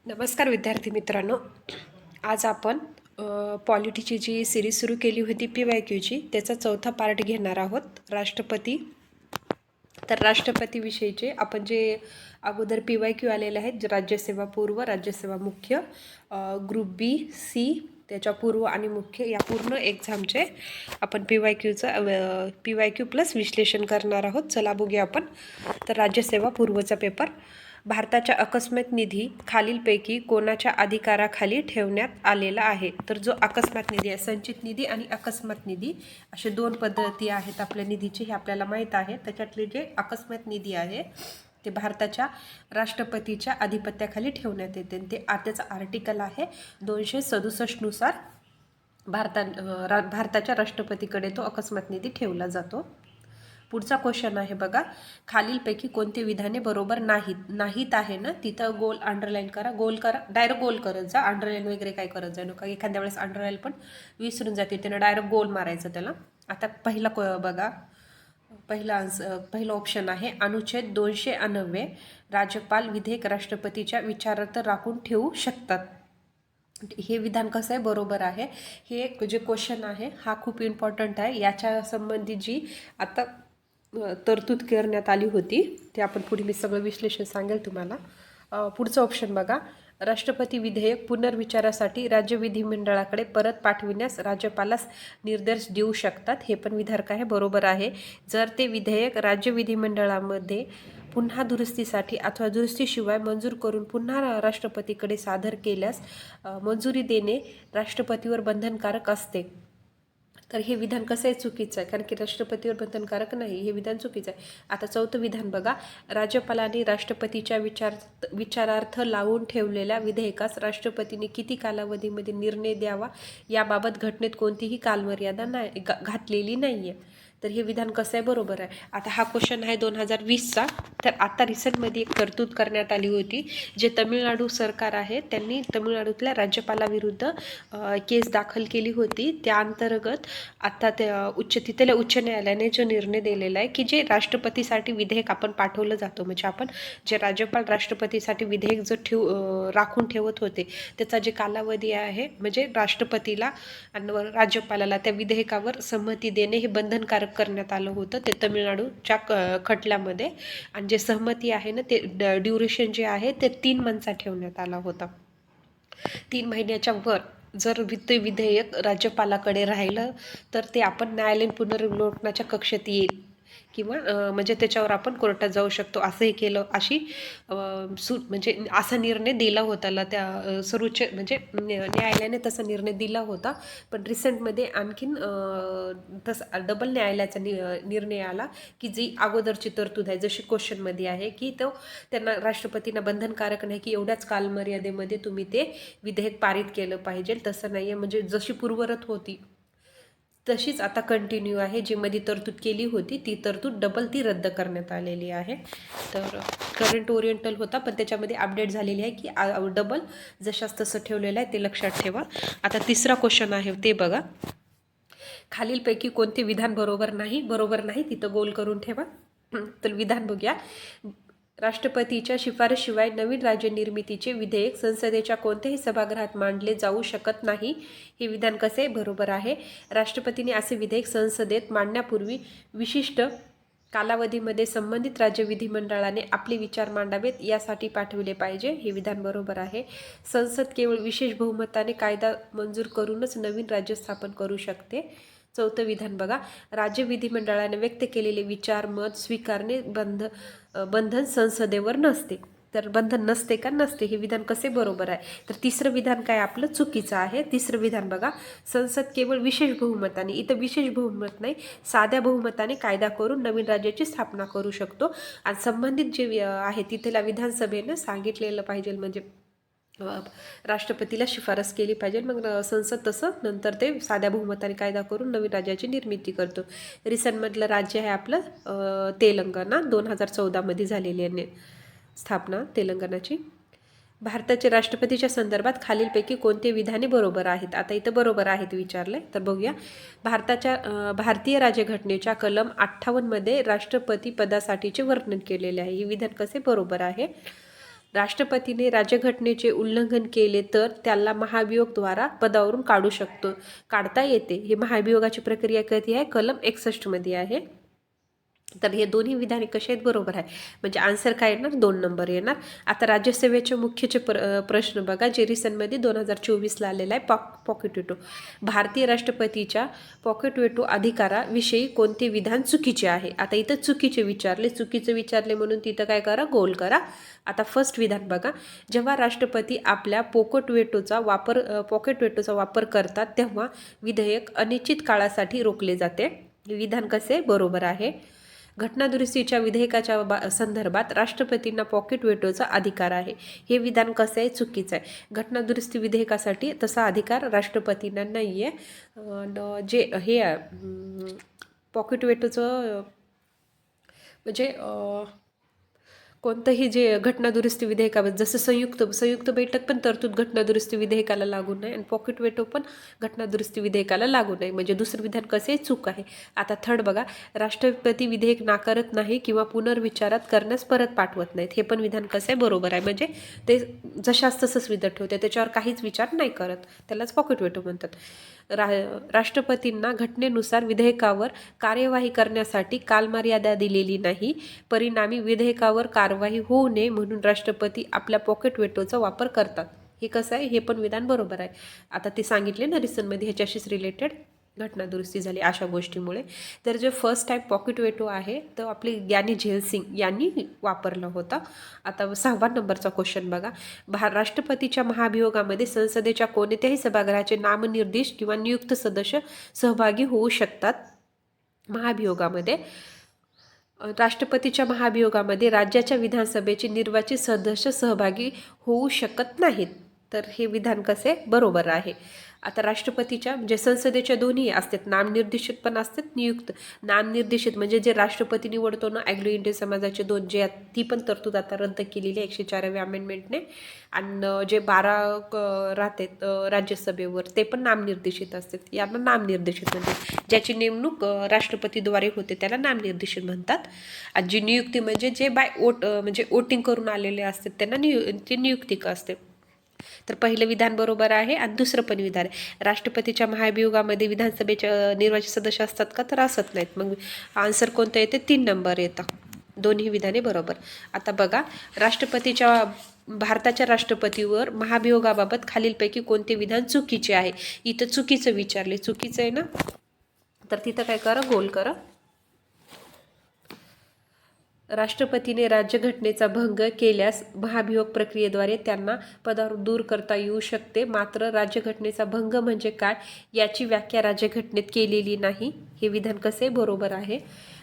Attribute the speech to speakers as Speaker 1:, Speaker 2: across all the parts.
Speaker 1: नमस्कार विद्यार्थी मित्रांनो. आज आपण पॉलिटीची जी सिरीज सुरू केली होती PYQची त्याचा चौथा पार्ट घेणार आहोत. राष्ट्रपती. तर राष्ट्रपतीविषयीचे आपण जे अगोदर PYQ आलेले आहेत, राज्यसेवा पूर्व, राज्यसेवा मुख्य, ग्रुप B C, त्याच्या पूर्व आणि मुख्य या पूर्ण एक्झामचे आपण PYQ प्लस विश्लेषण करणार आहोत. चला बघूया आपण. तर राज्यसेवा पूर्वचा पेपर. भारताच्या अकस्मात निधी खालीलपैकी कोणाच्या अधिकाराखाली ठेवण्यात आलेला आहे? तर जो अकस्मात निधी आहे, संचित निधी आणि अकस्मात निधी असे दोन पद्धती आहेत आपल्या निधीची, हे आपल्याला माहीत आहे. त्याच्यातले जे अकस्मात निधी आहे ते भारताच्या राष्ट्रपतीच्या अधिपत्याखाली ठेवण्यात येते. ते त्याचं आर्टिकल आहे 267 नुसार भारताच्या राष्ट्रपतीकडे तो अकस्मात निधी ठेवला जातो. पुढचा क्वेश्चन आहे बघा, खालीलपैकी कोणते विधाने बरोबर नाहीत आहे ना, तिथं गोल अंडरलाईन करा. गोल करा, डायरेक्ट गोल करत जा, अंडरलाईन वगैरे काय करत जा नका. एखाद्या वेळेस अंडरलाईन पण विसरून जाते, त्यानं डायरेक्ट गोल मारायचं त्याला. आता बघा, पहिला ऑप्शन आहे अनुच्छेद 290, राज्यपाल विधेयक राष्ट्रपतीच्या विचारार्थ राखून ठेवू शकतात. हे विधान कसं आहे? बरोबर आहे. हे जे क्वेश्चन आहे हा खूप इम्पॉर्टंट आहे. याच्या संबंधी जी आता तरतूद करण्यात आली होती ते आपण पुढे मी सगळं विश्लेषण सांगेल तुम्हाला. पुढचं ऑप्शन बघा, राष्ट्रपती विधेयक पुनर्विचारासाठी राज्य विधिमंडळाकडे परत पाठविण्यास राज्यपालास निर्देश देऊ शकतात. हे पण विधान काय बरोबर आहे. जर ते विधेयक राज्य विधिमंडळामध्ये पुन्हा दुरुस्तीसाठी अथवा दुरुस्तीशिवाय मंजूर करून पुन्हा राष्ट्रपतीकडे सादर केल्यास मंजुरी देणे राष्ट्रपतीवर बंधनकारक असते. तर हे विधान कसं आहे? चुकीचं आहे, कारण की राष्ट्रपतीवर बंधनकारक नाही, हे विधान चुकीचं आहे. आता चौथं विधान बघा, राज्यपालांनी राष्ट्रपतीच्या विचारार्थ लावून ठेवलेल्या विधेयकास राष्ट्रपतीने किती कालावधीमध्ये निर्णय द्यावा याबाबत घटनेत कोणतीही कालमर्यादा घातलेली नाही आहे. तर हे विधान कसं आहे? बरोबर आहे. आता हा क्वेश्चन आहे 2020चा. तर आता रिसेंटमध्ये एक तरतूद करण्यात आली होती. जे तमिळनाडू सरकार आहे त्यांनी तमिळनाडूतल्या राज्यपालाविरुद्ध केस दाखल केली होती. त्या अंतर्गत आता तिथल्या उच्च न्यायालयाने जो निर्णय दिलेला आहे की जे राष्ट्रपतीसाठी विधेयक आपण पाठवलं जातो, म्हणजे आपण जे राज्यपाल राष्ट्रपतीसाठी विधेयक जो राखून ठेवत होते त्याचा जे कालावधी आहे, म्हणजे राष्ट्रपतीला आणि राज्यपालाला त्या विधेयकावर संमती देणे हे बंधनकारक करण्यात आलं होतं ते तमिळनाडूच्या खटल्यामध्ये. आणि जे सहमती आहे ना, ते ड्युरेशन जे आहे ते 3 महिन्याचा ठेवण्यात आला होता. 3 महिन्याच्या वर जर विधेयक राज्यपालाकडे राहिलं तर ते आपण न्यायालयीन पुनर्विलोकनाच्या कक्षेत येईल किंवा म्हणजे त्याच्यावर आपण कोर्टात जाऊ शकतो. असंही केलं, म्हणजे असा निर्णय दिला होता त्या सर्वोच्च म्हणजे न्यायालयाने तसा निर्णय दिला होता. पण रिसेंटमध्ये आणखीन तसा डबल न्यायालयाचा निर्णय आला की जी अगोदरची तरतूद आहे, जशी क्वेश्चनमध्ये आहे की तो त्यांना राष्ट्रपतींना बंधनकारक नाही की एवढ्याच कालमर्यादेमध्ये तुम्ही ते विधेयक पारित केलं पाहिजे, तसं नाही आहे. म्हणजे जशी पूर्वरत होती तशीच आता कंटिन्यू आहे. जी मध्ये तरतूद केली होती ती तरतूद डबल रद्द करण्यात आलेली आहे. तर करंट ओरिएंटल होता पण त्याच्यामध्ये अपडेट झालेली आहे की डबल जशाच तसं ठेवलेलं आहे, ते लक्षात ठेवा. आता तिसरा क्वेश्चन आहे ते बघा, खालीलपैकी कोणते विधान बरोबर नाही तिथं गोल करून ठेवा. तर विधान बघूया, राष्ट्रपतीच्या शिफारशीशिवाय नवीन राज्य निर्मितीचे विधेयक संसदेच्या कोणत्याही सभागृहात मांडले जाऊ शकत नाही. हे विधान कसे? बरोबर आहे. राष्ट्रपतीने असे विधेयक संसदेत मांडण्यापूर्वी विशिष्ट कालावधीमध्ये संबंधित राज्य विधिमंडळाने आपले विचार मांडावेत यासाठी पाठवले पाहिजे. हे विधान बरोबर आहे. संसद केवळ विशेष बहुमताने कायदा मंजूर करूनच नवीन राज्य स्थापन करू शकते. चौथं विधान बघा, राज्य विधिमंडळाने व्यक्त केलेले विचार मत स्वीकारणे बंधन संसदेवर नसते. तर बंधन नसते का? नसते. हे विधान कसे? बरोबर आहे. तर तिसरं विधान काय आपलं? चुकीचं आहे. तिसरं विधान बघा, संसद केवळ विशेष बहुमताने, इथं विशेष बहुमत नाही, साध्या बहुमताने कायदा करून नवीन राज्याची स्थापना करू शकतो. आणि संबंधित जे आहे तिथल्या विधानसभेनं सांगितलेलं पाहिजे, म्हणजे राष्ट्रपतीला शिफारस केली पाहिजे, मग संसद तसं नंतर ते साध्या बहुमताने कायदा करून नवीन राज्याची निर्मिती करतो. रिसेंटमधलं राज्य आहे आपलं तेलंगणा. 2014मध्ये झालेली आहे स्थापना तेलंगणाची. भारताच्या राष्ट्रपतीच्या संदर्भात खालीलपैकी कोणते विधाने बरोबर आहेत? आता इथं बरोबर आहेत विचारलंय, तर बघूया. भारतीय राज्यघटनेच्या कलम 58 मध्ये राष्ट्रपती पदासाठीचे वर्णन केलेले आहे. हे विधान कसे? बरोबर आहे. राष्ट्रपतीने राज्यघटनेचे उल्लंघन केले तर त्याला महाभियोगद्वारा पदावरून काढता येते. हे महाभियोगाची प्रक्रिया कधी आहे? कलम 61 मध्ये आहे. तर हे दोन्ही विधाने कसे आहेत? बरोबर आहे. म्हणजे आन्सर काय येणार? 2 नंबर येणार. आता राज्यसेवेचे मुख्यचे प्रश्न बघा, जे रिसेंटमध्ये 2024ला आलेला आहे. Pocket veto. भारतीय राष्ट्रपतीच्या पॉकेट वेटो अधिकाराविषयी कोणते विधान चुकीचे आहे? आता इथं चुकीचे विचारले म्हणून तिथं काय करा? गोल करा. आता फर्स्ट विधान बघा, जेव्हा राष्ट्रपती आपल्या पॉकेट वेटोचा वापर करतात तेव्हा विधेयक अनिश्चित काळासाठी रोखले जाते. विधान कसे? बरोबर आहे. घटनादुरुस्तीच्या विधेयकाच्या संदर्भात राष्ट्रपतींना पॉकेट वेटोचा अधिकार आहे. हे विधान कसं आहे? चुकीचं आहे. घटनादुरुस्ती विधेयकासाठी तसा अधिकार राष्ट्रपतींना नाही आहे. जे हे पॉकेट वेटोचं म्हणजे कोणतंही जे घटनादुरुस्ती विधेयकामध्ये, जसं संयुक्त बैठक पण तरतूद घटनादुरुस्ती विधेयकाला लागू नाही आणि पॉकेट वेटो पण घटनादुरुस्ती विधेयकाला लागू नाही. म्हणजे दुसरं विधान कसे? चूक आहे. आता थर्ड बघा, राष्ट्रपती विधेयक नाकारत नाही किंवा पुनर्विचारात करण्यास परत पाठवत नाहीत. हे पण विधान कसं आहे? बरोबर आहे. म्हणजे ते जशास तसंच विधान ठेवते, त्याच्यावर काहीच विचार नाही करत, त्यालाच पॉकेट वेटो म्हणतात. राष्ट्रपतींना घटनेनुसार विधेयकावर कार्यवाही करण्यासाठी कालमर्यादा दिलेली नाही. परिणामी विधेयकावर कारवाई होऊ नये म्हणून राष्ट्रपती आपल्या पॉकेट वेटोचा वापर करतात. हे कसं आहे? हे पण विधान बरोबर आहे. आता ते सांगितले ना रिसनमध्ये, ह्याच्याशीच रिलेटेड घटनादुरुस्ती झाली अशा गोष्टीमुळे. तर जे फर्स्ट टाईप पॉकेट वेटो आहे तो आपली ज्ञानी झैल सिंग यांनी वापरला होता. आता 6वा नंबरचा क्वेश्चन बघा, राष्ट्रपतीच्या महाभियोगामध्ये संसदेच्या कोणत्याही सभागृहाचे नामनिर्देशित किंवा नियुक्त सदस्य सहभागी होऊ शकतात. महाभियोगामध्ये राष्ट्रपतीच्या महाभियोगामध्ये राज्याच्या विधानसभेचे निर्वाचित सदस्य सहभागी होऊ शकत नाहीत. तर हे विधान कसे? बरोबर आहे. आता राष्ट्रपतीच्या म्हणजे संसदेच्या दोन्ही असतात, नामनिर्देशित पण असतात, नियुक्त. नामनिर्देशित म्हणजे जे राष्ट्रपती निवडतो ना, अँग्लो इंडियन समाजाचे 2 जे ती पण तरतूद आता रद्द केलेली आहे 104व्या अमेंडमेंटने. आणि जे 12 राहतात राज्यसभेवर ते पण नामनिर्देशित असतात. यांना नामनिर्देशित म्हणजे ज्याची नेमणूक राष्ट्रपतीद्वारे होते त्याला नामनिर्देशित म्हणतात. आणि जी नियुक्ती म्हणजे जे बाय म्हणजे वोटिंग करून आलेले असतात त्यांना ते नियुक्तिक असते. तर पहिलं विधान बरोबर आहे आणि दुसरं पण विधान आहे. राष्ट्रपतीच्या महाभियोगामध्ये विधानसभेचे निर्वाचित सदस्य असतात का? तर असत नाहीत. मग आन्सर कोणतं येते? 3 नंबर येतं. दोन्ही विधाने बरोबर. आता बघा, भारताच्या राष्ट्रपतीवर महाभियोगाबाबत खालीलपैकी कोणते विधान चुकीचे आहे? इथं चुकीचं विचारले. चुकीचं आहे ना, तर तिथं काय करा? गोल करा. राष्ट्रपतीने राज्यघटनेचा भंग केल्यास महाभियोग प्रक्रियेद्वारे त्यांना पदावरून दूर करता येऊ शकते. मात्र राज्यघटनेचा भंग म्हणजे काय याची व्याख्या राज्यघटनेत केलेली नाही. हे विधान कसे? बरोबर आहे.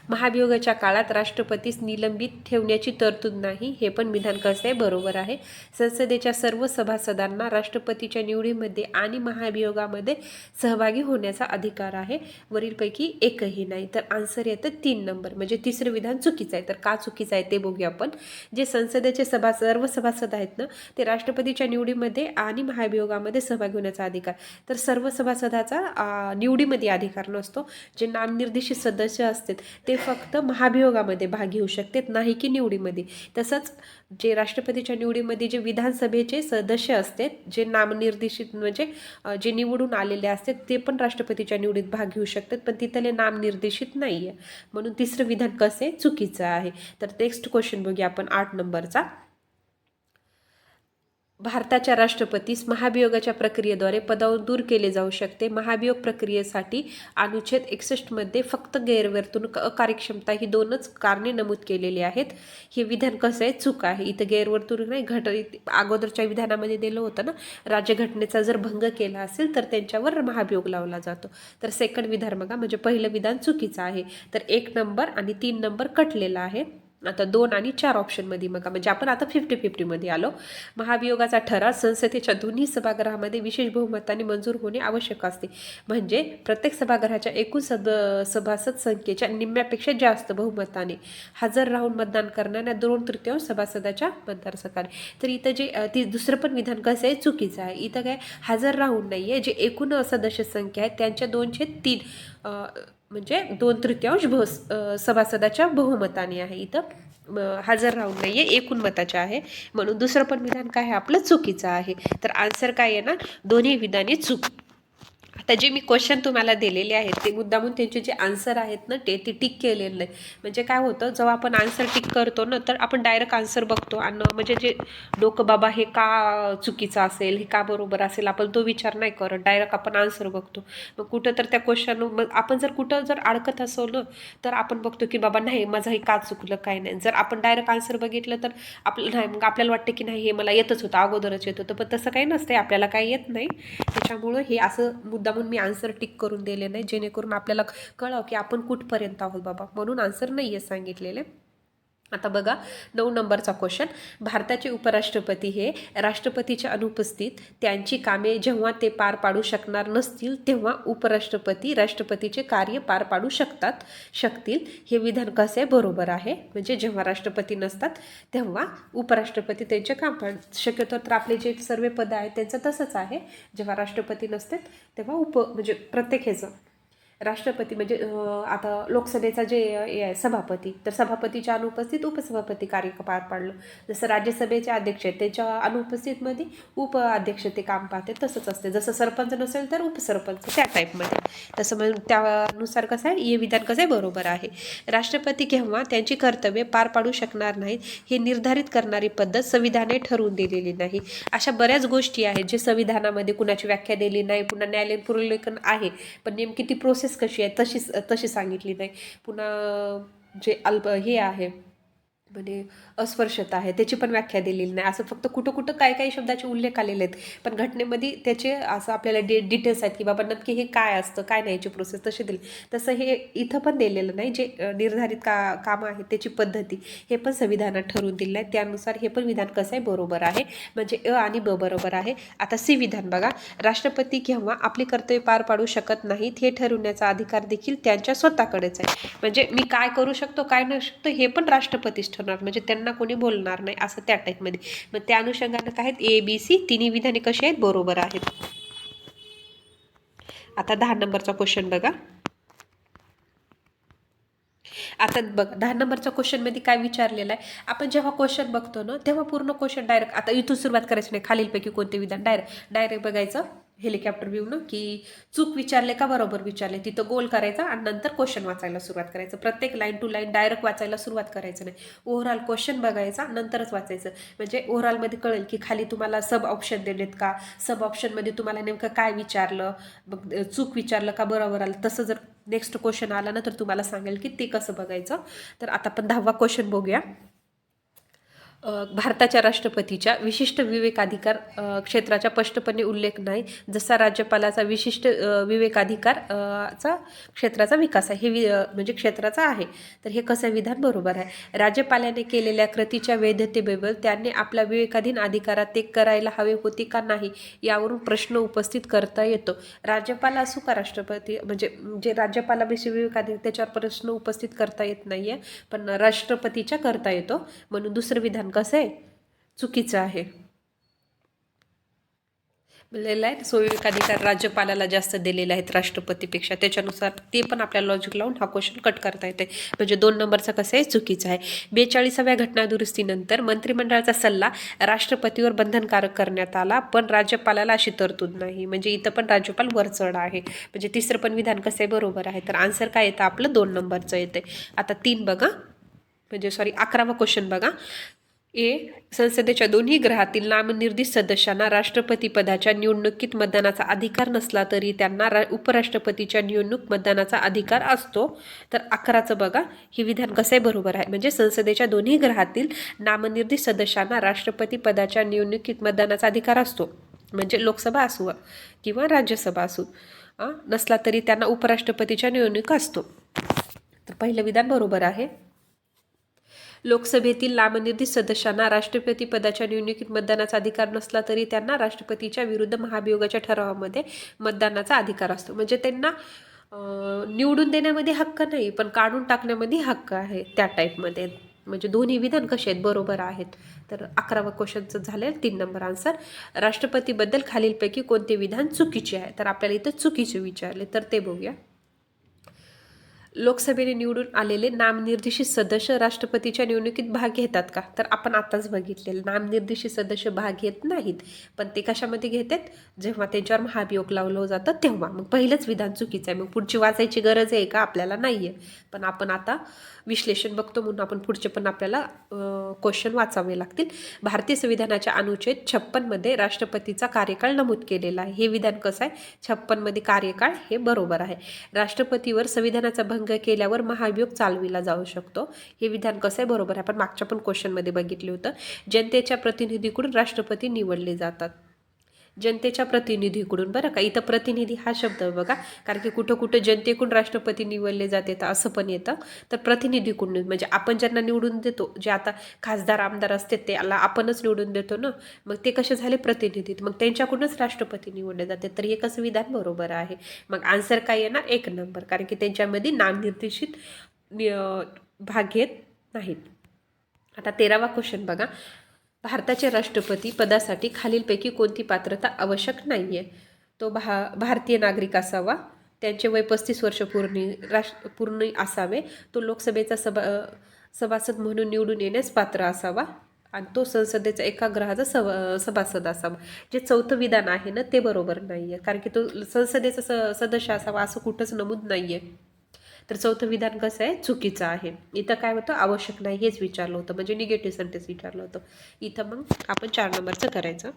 Speaker 1: महाभियोगाच्या काळात राष्ट्रपतीस निलंबित ठेवण्याची तरतूद नाही. हे पण विधान कसे? बरोबर आहे. संसदेच्या सर्व सभासदांना राष्ट्रपतीच्या निवडीमध्ये आणि महाभियोगामध्ये सहभागी होण्याचा अधिकार आहे. वरीलपैकी एकही नाही. तर आन्सर येतं 3 नंबर. म्हणजे तिसरं विधान चुकीचं आहे. तर का चुकीचं आहे ते बघूया आपण. जे संसदेचे सर्व सभासद आहेत ना, ते राष्ट्रपतीच्या निवडीमध्ये आणि महाभियोगामध्ये सहभागी होण्याचा अधिकार. तर सर्व सभासदाचा निवडीमध्ये अधिकार नसतो. जे नामनिर्देशित सदस्य असतात ते फक्त महाभियोगामध्ये भाग घेऊ शकतात, नाही की निवडीमध्ये. तसंच जे राष्ट्रपतीच्या निवडीमध्ये जे विधानसभेचे सदस्य असतात, जे नामनिर्देशित म्हणजे जे निवडून आलेले असतात ते पण राष्ट्रपतीच्या निवडीत भाग घेऊ शकतात, पण तिथले नामनिर्देशित नाही आहे. म्हणून तिसरं विधान कसे? चुकीचं आहे. तर नेक्स्ट क्वेश्चन बघूया आपण 8 नंबरचा. भारताच्या राष्ट्रपतीस महाभियोगाच्या प्रक्रियेद्वारे पदावरून दूर केले जाऊ शकते. महाभियोग प्रक्रियेसाठी अनुच्छेद 61 मध्ये फक्त गैरवर्तणूक, अकार्यक्षमता ही 2च कारणे नमूद केलेली आहेत. हे विधान कसं आहे? चूक आहे. इथं गैरवर्तणूक नाही. अगोदरच्या विधानामध्ये दिलं होतं ना, राज्यघटनेचा जर भंग केला असेल तर त्यांच्यावर महाभियोग लावला जातो. तर सेकंड विधान बघा, म्हणजे पहिलं विधान चुकीचं आहे. तर 1 नंबर आणि 3 नंबर कटलेला आहे. आता 2 आणि 4 ऑप्शनमध्ये बघा, म्हणजे आपण आता 50-50 मध्ये आलो. महाभियोगाचा ठराव संसदेच्या दोन्ही सभागृहामध्ये विशेष बहुमताने मंजूर होणे आवश्यक असते. म्हणजे प्रत्येक सभागृहाच्या एकूण सभासद संख्येच्या निम्म्यापेक्षा जास्त बहुमताने हजर राहून मतदान करणाऱ्या 2/3 सभासदाच्या मतदारसंघाने. तर इथं जे दुसरं पण विधान कसं आहे? चुकीचं आहे. इथं काय हजर राहून नाही आहे, जे एकूण सदस्य संख्या आहे त्यांच्या 2/3 म्हणजे 2/3 सभासदाच्या बहुमताने आहे. इथं हजर राहून नाही आहे, एकूण मताचे आहे, म्हणून दुसरं पण विधान काय आहे आपलं चुकीचं आहे. तर आन्सर काय येणार, दोन्ही विधाने चूक. आता जे मी क्वेश्चन तुम्हाला दिलेले आहेत ते मुद्दामून त्यांचे जे आन्सर आहेत ना ते टिक केलेलं नाही. म्हणजे काय होतं, जेव्हा आपण आन्सर टिक करतो ना तर आपण डायरेक्ट आन्सर बघतो आणि म्हणजे जे डोकं बाबा हे का चुकीचं असेल, हे का बरोबर असेल, आपण तो विचार नाही करत, डायरेक्ट आपण आन्सर बघतो. मग कुठं तर त्या क्वेश्चन आपण जर कुठं जर अडकत असो ना तर आपण बघतो की बाबा नाही माझं हे का चुकलं काय नाही. जर आपण डायरेक्ट आन्सर बघितलं तर आपलं नाही, मग आपल्याला वाटतं की नाही हे मला येतच होतं, अगोदरच येत होतं, पण तसं काही नसते, आपल्याला काही येत नाही. त्याच्यामुळं हे असं मुद्दामून मी आन्सर टिक करून दिले नाही, जेणेकरून आपल्याला कळावं की आपण कुठपर्यंत आहोत बाबा, म्हणून आन्सर नाही आहे सांगितलेले. आता बघा 9 नंबरचा क्वेश्चन, भारताचे उपराष्ट्रपती हे राष्ट्रपतीच्या अनुपस्थित त्यांची कामे जेव्हा ते पार पाडू शकणार नसतील तेव्हा उपराष्ट्रपती राष्ट्रपतीचे कार्य पार पाडू शकतील, हे विधान कसे बरोबर आहे. म्हणजे जेव्हा राष्ट्रपती नसतात तेव्हा उपराष्ट्रपती त्यांचे काम शक्यतो तर आपले जे सर्व पद आहेत त्यांचं तसंच आहे, जेव्हा राष्ट्रपती नसतात तेव्हा म्हणजे प्रत्येक ह्याचं राष्ट्रपती म्हणजे आता लोकसभेचा जे सभापती, तर सभापतीच्या अनुपस्थित उपसभापती कार्य पार पाडलं. जसं राज्यसभेचे अध्यक्ष आहेत त्याच्या अनुपस्थितमध्ये उपाध्यक्ष ते काम पाहते, तसंच असते. जसं सरपंच नसेल तर उपसरपंच, त्या टाईपमध्ये. तसं म्हणून त्यानुसार कसं आहे हे विधान कसं आहे बरोबर आहे. राष्ट्रपती केव्हा त्यांची कर्तव्ये पार पाडू शकणार नाहीत हे निर्धारित करणारी पद्धत संविधाने ठरवून दिलेली नाही. अशा बऱ्याच गोष्टी आहेत जे संविधानामध्ये कुणाची व्याख्या दिली नाही, पुन्हा न्यायालयीन पुनर्लेखन आहे पण नेमकी ती प्रोसेस कशी आहे तशी सांगितली नाही. पुन्हा जे हे आहे म्हणजे अस्पृश्यता आहे त्याची पण व्याख्या दिलेली नाही. असं फक्त कुठं कुठं काही शब्दाचे उल्लेख आलेले आहेत, पण घटनेमध्ये त्याचे असं आपल्याला डिटेल्स आहेत की बाबा नक्की हे काय असतं काय नाही याची प्रोसेस तशी दिली. तसं हे इथं पण दिलेलं नाही. जे निर्धारित कामं आहेत त्याची पद्धती हे पण संविधानात ठरवून दिलं आहे, त्यानुसार हे पण विधान कसं आहे बरोबर आहे. म्हणजे अ आणि ब बरोबर आहे. आता सी विधान बघा, राष्ट्रपती केव्हा आपली कर्तव्य पार पाडू शकत नाहीत हे ठरवण्याचा अधिकार देखील त्यांच्या स्वतःकडेच आहे. म्हणजे मी काय करू शकतो काय न शकतो हे पण राष्ट्रपतीच ठरवणार, म्हणजे त्यांना कोणी बोलणार नाही असं त्या टाईपमध्ये. मग त्या अनुषंगानं काय आहेत ABC तिन्ही विधाने कशी आहेत बरोबर आहेत. आता 10 नंबरचा क्वेश्चन बघा. आता बघ 10 नंबरच्या क्वेश्चनमध्ये काय विचारलेलं आहे, आपण जेव्हा क्वेश्चन बघतो ना तेव्हा पूर्ण क्वेश्चन डायरेक्ट आता इथून सुरुवात करायची नाही, खालीलपैकी कोणते विधान डायरेक्ट बघायचं हेलिकॉप्टर व्ह्यूनं की चूक विचारले का बरोबर विचारले, तिथं गोल करायचा आणि नंतर क्वेश्चन वाचायला सुरुवात करायचं. प्रत्येक लाईन टू लाईन डायरेक्ट वाचायला सुरुवात करायचं नाही, ओव्हरऑल क्वेश्चन बघायचा नंतरच वाचायचं. म्हणजे ओव्हरऑलमध्ये कळेल की खाली तुम्हाला सब ऑप्शन दिलेत का, सब ऑप्शनमध्ये तुम्हाला नेमकं काय विचारलं, मग चूक विचारलं का बरोबर आलं. तसं जर नेक्स्ट क्वेश्चन आला ना तर तुम्हाला सांगेल की ते कसं बघायचं. तर आता आपण 10वा क्वेश्चन बघूया. भारताच्या राष्ट्रपतीच्या विशिष्ट विवेकाधिकार क्षेत्राचा स्पष्टपणे उल्लेख नाही, जसा राज्यपालाचा विशिष्ट विवेकाधिकार चा क्षेत्राचा विकास आहे. हे म्हणजे क्षेत्राचा आहे. तर हे कसं विधान बरोबर आहे. राज्यपालाने केलेल्या कृतीच्या वैधतेबाबत त्यांनी आपल्या विवेकाधीन अधिकारात ते करायला हवे होते का नाही यावरून प्रश्न उपस्थित करता येतो. राज्यपाल असो का राष्ट्रपती, म्हणजे जे राज्यपालाविषयी विवेकाधिकार त्याच्यावर प्रश्न उपस्थित करता येत नाहीये, पण राष्ट्रपतीच्या करता येतो, म्हणून दुसरं विधान कसं आहे चुकीचं आहे. दिलेलं आहे विवेकाधिकार राज्यपालाला जास्त दिलेले आहेत राष्ट्रपतीपेक्षा, त्याच्यानुसार ते पण आपल्याला लॉजिक लावून हा क्वेश्चन कट करता येते. म्हणजे 2 नंबरचा कसं आहे चुकीचं आहे. 42व्या घटनादुरुस्तीनंतर मंत्रिमंडळाचा सल्ला राष्ट्रपतीवर बंधनकारक करण्यात आला, पण राज्यपालाला अशी तरतूद नाही. म्हणजे इथं पण राज्यपाल वरचढ आहे. म्हणजे तिसरं पण विधान कसं आहे बरोबर आहे. तर आन्सर काय येतं आपलं 2 नंबरचं येते. आता 3 बघा, म्हणजे 11वा क्वेश्चन बघा. संसदेच्या दोन्ही गृहातील नामनिर्दिष्ट सदस्यांना राष्ट्रपती पदाच्या निवडणुकीत मतदानाचा अधिकार नसला तरी त्यांना उपराष्ट्रपतीच्या निवडणूक मतदानाचा अधिकार असतो. तर 11चं बघा, हे विधान कसं आहे बरोबर आहे. म्हणजे संसदेच्या दोन्ही गृहातील नामनिर्दिष्ट सदस्यांना राष्ट्रपती पदाच्या निवडणुकीत मतदानाचा अधिकार असतो, म्हणजे लोकसभा असो किंवा राज्यसभा असो, नसला तरी त्यांना उपराष्ट्रपतीच्या निवडणूक असतो. तर पहिलं विधान बरोबर आहे. लोकसभेतील नामनिर्दिष्ट सदस्यांना राष्ट्रपती पदाच्या निवडणुकीत मतदानाचा अधिकार नसला तरी त्यांना राष्ट्रपतीच्या विरुद्ध महाभियोगाच्या ठरावामध्ये मतदानाचा अधिकार असतो. म्हणजे त्यांना निवडून देण्यामध्ये हक्क नाही, पण काढून टाकण्यामध्ये हक्क आहे, त्या टाईपमध्ये. म्हणजे दोन्ही विधान कसे आहेत बरोबर आहेत. तर 11वा क्वेश्चनचं झालं 3 नंबर आन्सर. राष्ट्रपतीबद्दल खालीलपैकी कोणते विधान चुकीचे आहे. तर आपल्याला इथं चुकीचे विचारले, तर ते बघूया. लोकसभेने निवडून आलेले नामनिर्देशित सदस्य राष्ट्रपतीच्या निवडणुकीत भाग घेतात का? तर आपण आताच बघितलेलं नामनिर्देशित सदस्य भाग घेत नाहीत. पण ते कशामध्ये घेतात? जेव्हा त्यांच्यावर महाभियोग लावलं जातं तेव्हा. मग पहिलंच विधान चुकीचं आहे. मग पुढची वाचायची गरज आहे का? आपल्याला नाही आहे. पण आपण आता विश्लेषण बघतो म्हणून आपण पुढचे पण आपल्याला क्वेश्चन वाचावे लागतील. भारतीय संविधानाच्या अनुच्छेद 56 राष्ट्रपतीचा कार्यकाळ नमूद केलेला आहे. हे विधान कसं आहे? 56 कार्यकाळ हे बरोबर आहे. राष्ट्रपतीवर संविधानाचा भंग केल्यावर महाभियोग चालविला जाऊ शकतो. हे विधान कसं आहे? बरोबर आहे. आपण मागच्या पण क्वेश्चनमध्ये बघितले होतं. जनतेच्या प्रतिनिधीकडून राष्ट्रपती निवडले जातात. जनतेच्या प्रतिनिधीकडून, बरं का, इथं प्रतिनिधी हा शब्द बघा, कारण की कुठं कुठं जनतेकडून राष्ट्रपती निवडले जाते तर असं पण येतं. तर प्रतिनिधीकडून म्हणजे आपण ज्यांना निवडून देतो, जे आता खासदार आमदार असते त्याला आपणच निवडून देतो ना, मग ते कसे झाले? प्रतिनिधी. मग त्यांच्याकडूनच राष्ट्रपती निवडले जाते. तर हे कसं विधान बरोबर आहे? मग आन्सर काय येणार? 1 नंबर, कारण की त्यांच्यामध्ये नामनिर्देशित भाग घेत नाहीत. आता 13वा क्वेश्चन बघा. भारताचे राष्ट्रपती पदासाठी खालीलपैकी कोणती पात्रता आवश्यक नाही आहे? तो भारतीय नागरिक असावा, त्यांचे वय 35 वर्ष पूर्ण असावे, तो लोकसभेचा सभासद म्हणून निवडून येण्यास पात्र असावा, आणि तो संसदेचा एका ग्रहाचा सभासद असावा. जे चौथं विधान आहे ना ते बरोबर नाही आहे, कारण की तो संसदेचा सदस्य असावा असं कुठंच नमूद नाही आहे. तर चौथं विधान कसं आहे? चुकीचं आहे. इथं काय होतं? आवश्यक नाही हेच विचारलं होतं, म्हणजे निगेटिव्ह सेंटेन्स विचारलं होतं. इथं मग आपण 4 नंबरचं करायचं.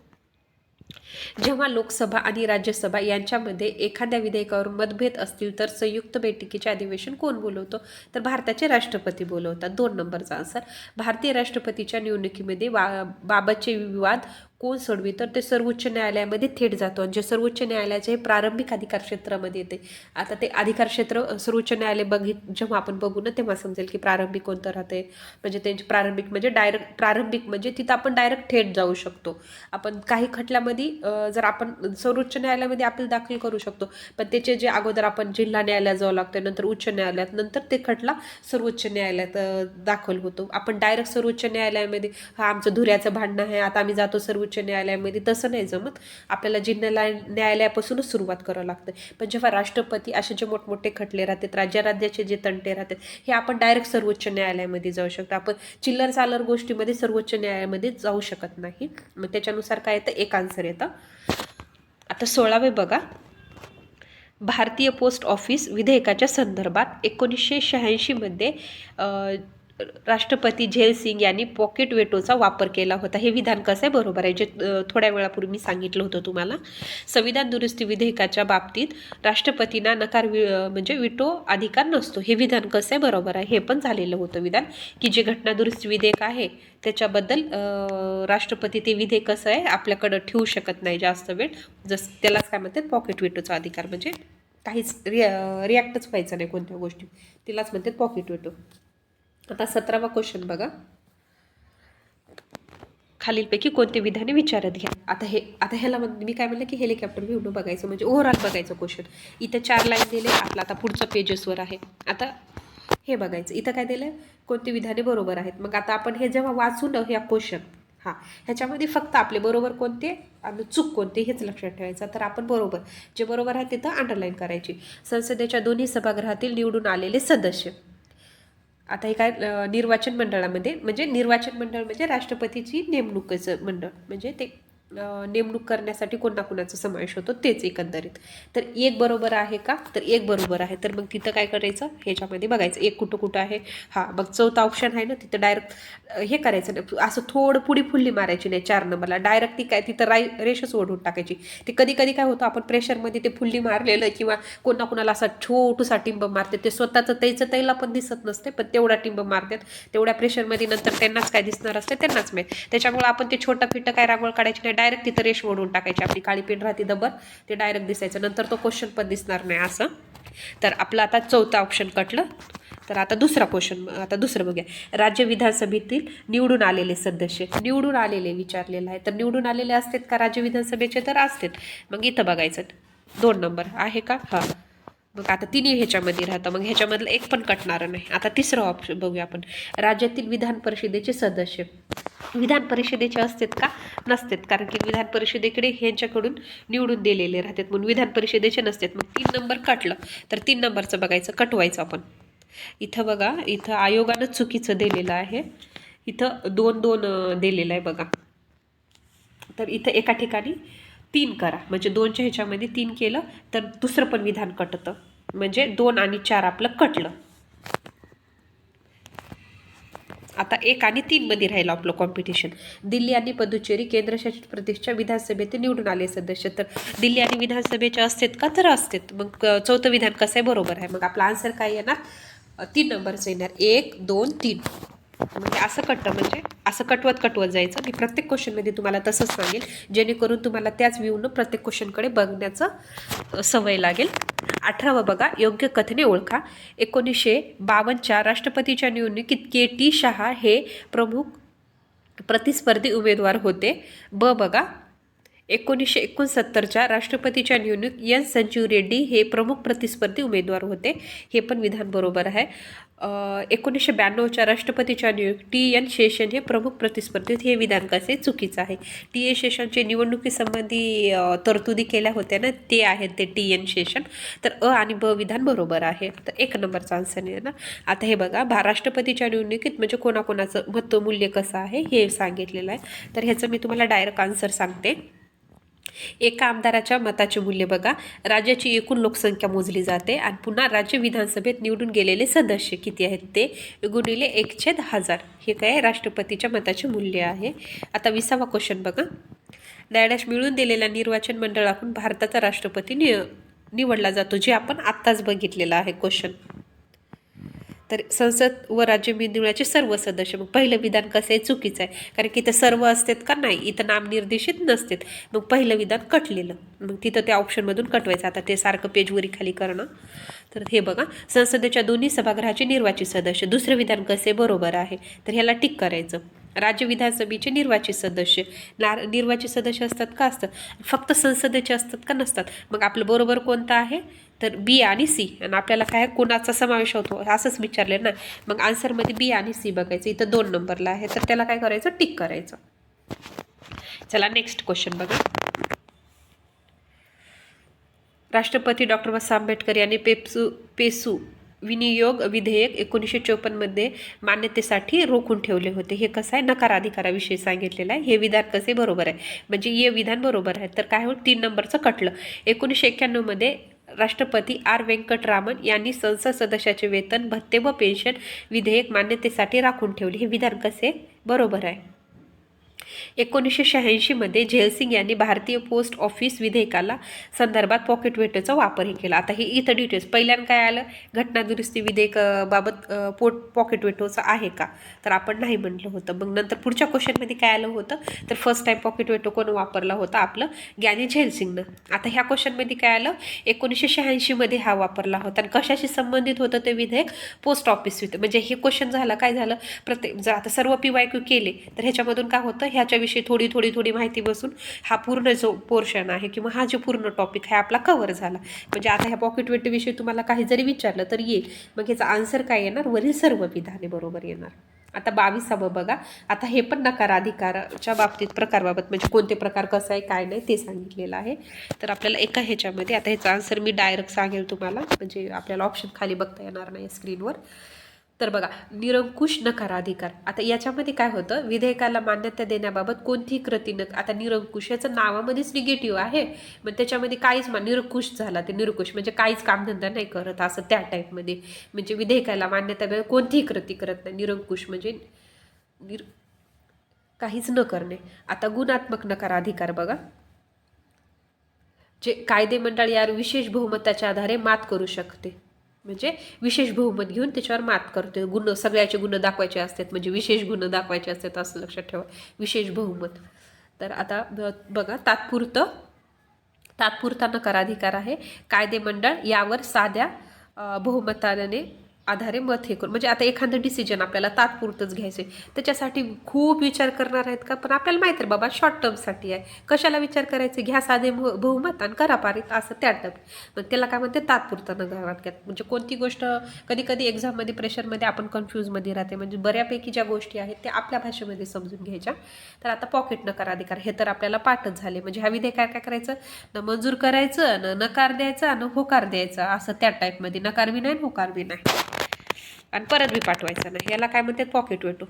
Speaker 1: जेव्हा लोकसभा आणि राज्यसभा यांच्यामध्ये एखाद्या विधेयकावर मतभेद असतील तर संयुक्त बैठकीचे अधिवेशन कोण बोलवतो? तर भारताचे राष्ट्रपती बोलवतात. 2 नंबरचा आन्सर. भारतीय राष्ट्रपतीच्या निवडणुकीमध्ये बाबतचे विवाद कोण सोडवी? तर ते सर्वोच्च न्यायालयामध्ये थेट जातो. आणि जे सर्वोच्च न्यायालयाचे हे प्रारंभिक अधिकार क्षेत्रामध्ये येते. आता ते अधिकार क्षेत्र सर्वोच्च न्यायालय जेव्हा आपण बघू ना तेव्हा समजेल की प्रारंभिक कोणतं राहते. म्हणजे त्यांचे प्रारंभिक म्हणजे प्रारंभिक म्हणजे तिथं आपण डायरेक्ट थेट जाऊ शकतो. आपण काही खटल्यामध्ये जर आपण सर्वोच्च न्यायालयामध्ये अपील दाखल करू शकतो, पण त्याचे जे अगोदर आपण जिल्हा न्यायालयात जावं लागतं, नंतर उच्च न्यायालयात, नंतर ते खटला सर्वोच्च न्यायालयात दाखल होतो. आपण डायरेक्ट सर्वोच्च न्यायालयामध्ये आमचं धुऱ्याचं भांडणं आहे, आता आम्ही जातो सर्वोच्च न्यायालयामध्ये, तसं नाही जमत. आपल्याला जिल्हा न्यायालयापासूनच सुरुवात करावं लागतं. पण जेव्हा राष्ट्रपती असे जे मोठमोठे खटले राहतात, राज्याचे जे तंटे राहतात, हे आपण डायरेक्ट सर्वोच्च न्यायालयामध्ये जाऊ शकतो. आपण चिल्लर चालर गोष्टीमध्ये सर्वोच्च न्यायालयामध्ये जाऊ शकत नाही. मग त्याच्यानुसार काय येतं? एक आन्सर येतं. आता 16वे बघा. भारतीय पोस्ट ऑफिस विधेयकाच्या संदर्भात 1986 राष्ट्रपती झैल सिंग यांनी पॉकेट वेटोचा वापर केला होता. हे विधान कसं आहे? बरोबर आहे. जे थोड्या वेळापूर्वी मी सांगितलं होतं तुम्हाला. संविधान दुरुस्ती विधेयकाच्या बाबतीत राष्ट्रपतींना म्हणजे विटो अधिकार नसतो. हे विधान कसं आहे? बरोबर आहे. हे पण झालेलं होतं विधान, की जे घटना दुरुस्ती विधेयक आहे त्याच्याबद्दल राष्ट्रपती ते विधेयक कसं आहे आपल्याकडं ठेवू शकत नाही जास्त वेळ. त्यालाच काय म्हणतात? पॉकेट वेटोचा अधिकार. म्हणजे काहीच रिॲक्टच व्हायचं नाही कोणत्या गोष्टी, तिलाच म्हणतात पॉकेट वेटो. आता 17वा क्वेश्चन बघा. खालीलपैकी कोणते विधाने विचारत घ्या. आता ह्याला मी काय म्हणलं की हेलिकॉप्टर व्ह्यू बघायचं, म्हणजे ओव्हरऑल बघायचं क्वेश्चन. इथं 4 लाईन दिले. आपला आता पुढचं पेजेसवर आहे. आता हे बघायचं. इथं काय दिलं? कोणती विधाने बरोबर आहेत. मग आता आपण हे जेव्हा वाचू ना ह्या क्वेश्चन, ह्याच्यामध्ये फक्त आपले बरोबर कोणते आणि चूक कोणते हेच लक्षात ठेवायचं. तर आपण बरोबर जे बरोबर आहे तिथं अंडरलाईन करायची. संसदेच्या दोन्ही सभागृहातील निवडून आलेले सदस्य. आता हे काय? निर्वाचन मंडळामध्ये, म्हणजे निर्वाचन मंडळ म्हणजे राष्ट्रपतीची नेमणुकीचं मंडळ, म्हणजे ते नेमणूक करण्यासाठी कोणाचा समावेश होतो तेच एकंदरीत. तर 1 बरोबर आहे का? तर 1 बरोबर आहे. तर मग तिथं काय करायचं? ह्याच्यामध्ये बघायचं 1 कुठं आहे. मग चौथा ऑप्शन आहे ना, तिथं डायरेक्ट हे करायचं नाही, असं थोडं पुढी फुल्ली मारायची नाही 4 नंबरला. डायरेक्ट ती काय तिथं रेषच ओढून टाकायची. ते कधी काय होतं, आपण प्रेशरमध्ये ते फुल्ली मारलेलं किंवा कोणाला असा छोटूसा टिंब मारते, ते स्वतःचं त्याला पण दिसत नसते, पण तेवढा टिंब मारतात तेवढ्या प्रेशरमध्ये. नंतर त्यांनाच काय दिसणार असते? त्यांनाच माहीत. त्याच्यामुळे आपण ते छोटं फिटं काय रांगोळ काढायची नाही, डायरेक्ट तिथं रेष ओढून टाकायची. आपली काळी पेन राहते दबर, ते डायरेक्ट दिसायचं. नंतर तो क्वेश्चन पण दिसणार नाही असं. तर आपलं आता चौथा ऑप्शन कटलं. तर आता दुसरा क्वेश्चन, आता दुसरं बघूया. राज्य विधानसभेतील निवडून आलेले सदस्य. निवडून आलेले विचारलेलं आहे. तर निवडून आलेले असतात का राज्य विधानसभेचे? तर असतात. मग इथं बघायचं 2 नंबर आहे का? मग आता तिन्ही ह्याच्यामध्ये राहतं, मग ह्याच्यामधलं एक पण कटणार नाही. आता तिसरं ऑप्शन बघूया आपण. राज्यातील विधान परिषदेचे सदस्य. विधान परिषदेचे असतात का? नसतात, कारण की विधान परिषदेकडे ह्यांच्याकडून निवडून दिलेले राहतात म्हणून विधान परिषदेचे नसतात. मग 3 नंबर कटलं. तर 3 नंबरचं बघायचं, कटवायचं आपण. इथं बघा, इथं आयोगानं चुकीचं दिलेलं आहे. इथं 2-2 दिलेलं आहे बघा. तर इथं एका ठिकाणी 3 करा, म्हणजे 2च्या ह्याच्यामध्ये 3 केलं तर दुसरं पण विधान कटतं, म्हणजे 2 आणि 4 आपलं कटलं. आता 1 आणि 3 मध्ये राहिलं आपलं कॉम्पिटिशन. दिल्ली आणि पुदुचेरी केंद्रशासित प्रदेशच्या विधानसभेत निवडून आले सदस्य. तर दिल्ली आणि विधानसभेच्या असतात का? तर असतात. मग चौथं विधान कसं आहे? बरोबर आहे. मग आपला आन्सर काय येणार? 3 नंबरचं येणार. 1, 2, 3. म्हणजे असं कटतं, म्हणजे असं कटवत जायचं. मी प्रत्येक क्वेश्चनमध्ये तुम्हाला तसंच सांगेल, जेणेकरून तुम्हाला त्याच व्ह्यूनं प्रत्येक क्वेश्चनकडे बघण्याचं सवय लागेल. 18वा बघा, योग्य कथने ओळखा. 1952च्या राष्ट्रपतीच्या निवडणुकीत के.टी. शहा हे प्रमुख प्रतिस्पर्धी उमेदवार होते. ब बघा, 1969च्या राष्ट्रपतीच्या निवडणूक एन संजीव रेड्डी हे प्रमुख प्रतिस्पर्धी उमेदवार होते. हे पण विधान बरोबर आहे. 1992च्या राष्ट्रपतीच्या निवडणूक टी.एन. शेषन हे प्रमुख प्रतिस्पर्धी. हे विधान कसे? चुकीचं आहे. टी.एन. शेषनचे निवडणुकीसंबंधी तरतुदी केल्या होत्या ना, ते आहेत ते टी.एन. शेषन. तर अ आणि ब विधान बरोबर आहे. तर 1 नंबरचा आन्सर आहे ना. आता हे बघा, राष्ट्रपतीच्या निवडणुकीत म्हणजे कोणाकोणाचं मतमूल्य कसं आहे हे सांगितलेलं आहे. तर ह्याचं मी तुम्हाला डायरेक्ट आन्सर सांगते. एका आमदाराच्या मताचे मूल्य बघा, राज्याची एकूण लोकसंख्या मोजली जाते आणि पुन्हा राज्य विधानसभेत निवडून गेलेले सदस्य किती आहेत ते गुणिले 1/1000. हे काय? राष्ट्रपतीच्या मताचे मूल्य आहे. आता 20वा क्वेश्चन बघा, डॅडॅश मिळून दिलेल्या निर्वाचन मंडळाकडून भारताचा राष्ट्रपती निवडला जातो, जे आपण आत्ताच बघितलेलं आहे क्वेश्चन. तर संसद व राज्य विधिमंडळाचे सर्व सदस्य. मग पहिलं विधान कसं आहे? चुकीचं आहे, कारण की इथं सर्व असतात का? नाही, इथं नामनिर्देशित नसतात. मग पहिलं विधान कटलेलं, मग तिथं त्या ऑप्शनमधून कटवायचं. आता ते सारखं पेजवरी खाली करणं. तर हे बघा, संसदेच्या दोन्ही सभागृहाचे निर्वाचित सदस्य. दुसरं विधान कसे? बरोबर आहे. तर ह्याला टिक करायचं. राज्य विधानसभेचे निर्वाचित सदस्य. निर्वाचित सदस्य असतात का? असतात. फक्त संसदेचे असतात का? नसतात. मग आपलं बरोबर कोणतं आहे? तर बी आणि सी. आणि आपल्याला काय कोणाचा समावेश होतो असंच विचारले ना, मग आन्सरमध्ये बी आणि सी बघायचं. इथं 2 नंबरला आहे, तर त्याला काय करायचं? टिक करायचं. चला नेक्स्ट क्वेश्चन बघा. राष्ट्रपती डॉक्टर बाबासाहेब आंबेडकर यांनी पेसू विनियोग विधेयक 1954मध्ये मान्यतेसाठी रोखून ठेवले होते. हे कसं आहे? नकार अधिकाराविषयी सांगितलेलं आहे. हे विधान कसे? बरोबर आहे, म्हणजे हे विधान बरोबर आहे. तर काय होईल? 3 नंबरचं कटलं. 1991मध्ये राष्ट्रपती आर व्यंकटरामन यांनी संसद सदस्याचे वेतन, भत्ते व पेन्शन विधेयक मान्यतेसाठी राखून ठेवले. हे विधान कसे? बरोबर आहे. 1986मध्ये झैलसिंग यांनी भारतीय पोस्ट ऑफिस विधेयकाला संदर्भात पॉकेट वेटरचा वापरही केला. आता हे इथं डिटेल्स पहिल्यांदा काय आलं? घटना दुरुस्ती विधेयक बाबत पॉकेट वेटोचं आहे का? तर आपण नाही म्हटलं होतं. मग नंतर पुढच्या क्वेश्चनमध्ये काय आलं होतं? तर फर्स्ट टाइम पॉकेट वेटो कोण वापरला होता? आपलं ग्यानी झैलसिंगनं. आता ह्या क्वेश्चनमध्ये काय आलं? 1986मध्ये हा वापरला होता. आणि कशाशी संबंधित होतं ते विधेयक? पोस्ट ऑफिस विधेयक. म्हणजे हे क्वेश्चन झालं, काय झालं? प्रत्येक जर आता सर्व PYQ केले तर ह्याच्यामधून काय होतं? ह्याच्याविषयी थोडी माहिती बसून हा पूर्ण जो पोर्शन आहे किंवा हा जो पूर्ण टॉपिक आहे आपला कव्हर झाला. म्हणजे आता ह्या पॉकेट वेटविषयी तुम्हाला काही जरी विचारलं तर येईल. मग ह्याचा आन्सर काय येणार? वरील सर्व विधाने बरोबर येणार. आता 22वा बघा. आता हे पण नकार अधिकाराच्या बाबतीत प्रकारबाबत, म्हणजे कोणते प्रकार कसं आहे काय नाही ते सांगितलेलं आहे. तर आपल्याला एका ह्याच्यामध्ये आता ह्याचा आन्सर मी डायरेक्ट सांगेल तुम्हाला, म्हणजे आपल्याला ऑप्शन खाली बघता येणार नाही स्क्रीनवर. तर बघा, निरंकुश नकाराधिकार. आता याच्यामध्ये काय होतं? विधेयकाला मान्यता देण्याबाबत कोणतीही कृती आता निरंकुश याचं नावामध्येच निगेटिव्ह आहे, मग त्याच्यामध्ये काहीच निरंकुश झाला. ते निरंकुश म्हणजे काहीच कामधंदा नाही करत, असं त्या टाईपमध्ये. म्हणजे विधेयकाला मान्यता कोणतीही कृती करत नाही. निरंकुश म्हणजे काहीच न करणे. आता गुणात्मक नकाराधिकार बघा, जे कायदेमंडळ यावर विशेष बहुमताच्या आधारे मात करू शकते. म्हणजे विशेष बहुमत घेऊन त्याच्यावर मात करते. गुण सगळ्याचे गुण दाखवायचे असतात, म्हणजे विशेष गुण दाखवायचे असतात, असं लक्षात ठेवा. विशेष बहुमत. तर आता बघा, तात्पुरता नकाराधिकार आहे. कायदेमंडळ यावर साध्या बहुमताने आधारे मत हे करून, म्हणजे आता एखादं डिसिजन आपल्याला तात्पुरतंच घ्यायचं आहे, त्याच्यासाठी खूप विचार करणार आहेत का? पण आपल्याला माहिती आहे बाबा शॉर्ट टर्मसाठी आहे. कशाला विचार करायचे? घ्या साधे बहुमत आणि करा पारित, असं त्या टर्म. मग त्याला काय म्हणते? तात्पुरता नकाराधिकार. म्हणजे कोणती गोष्ट कधी कधी एक्झाममध्ये प्रेशरमध्ये आपण कन्फ्यूजमध्ये राहते, म्हणजे बऱ्यापैकी ज्या गोष्टी आहेत त्या आपल्या भाषेमध्ये समजून घ्यायच्या. तर आता पॉकेट नकाराधिकार हे तर आपल्याला पाठच झाले. म्हणजे ह्या विधेयक काय करायचं? न मंजूर करायचं, न नकार द्यायचा, न होकार द्यायचा, असं त्या टाईपमध्ये. नकार बी नाही, होकार बी नाही. आणि परत बी पाठवायचा नाही. याला काय म्हणतात पॉकेट वेटो,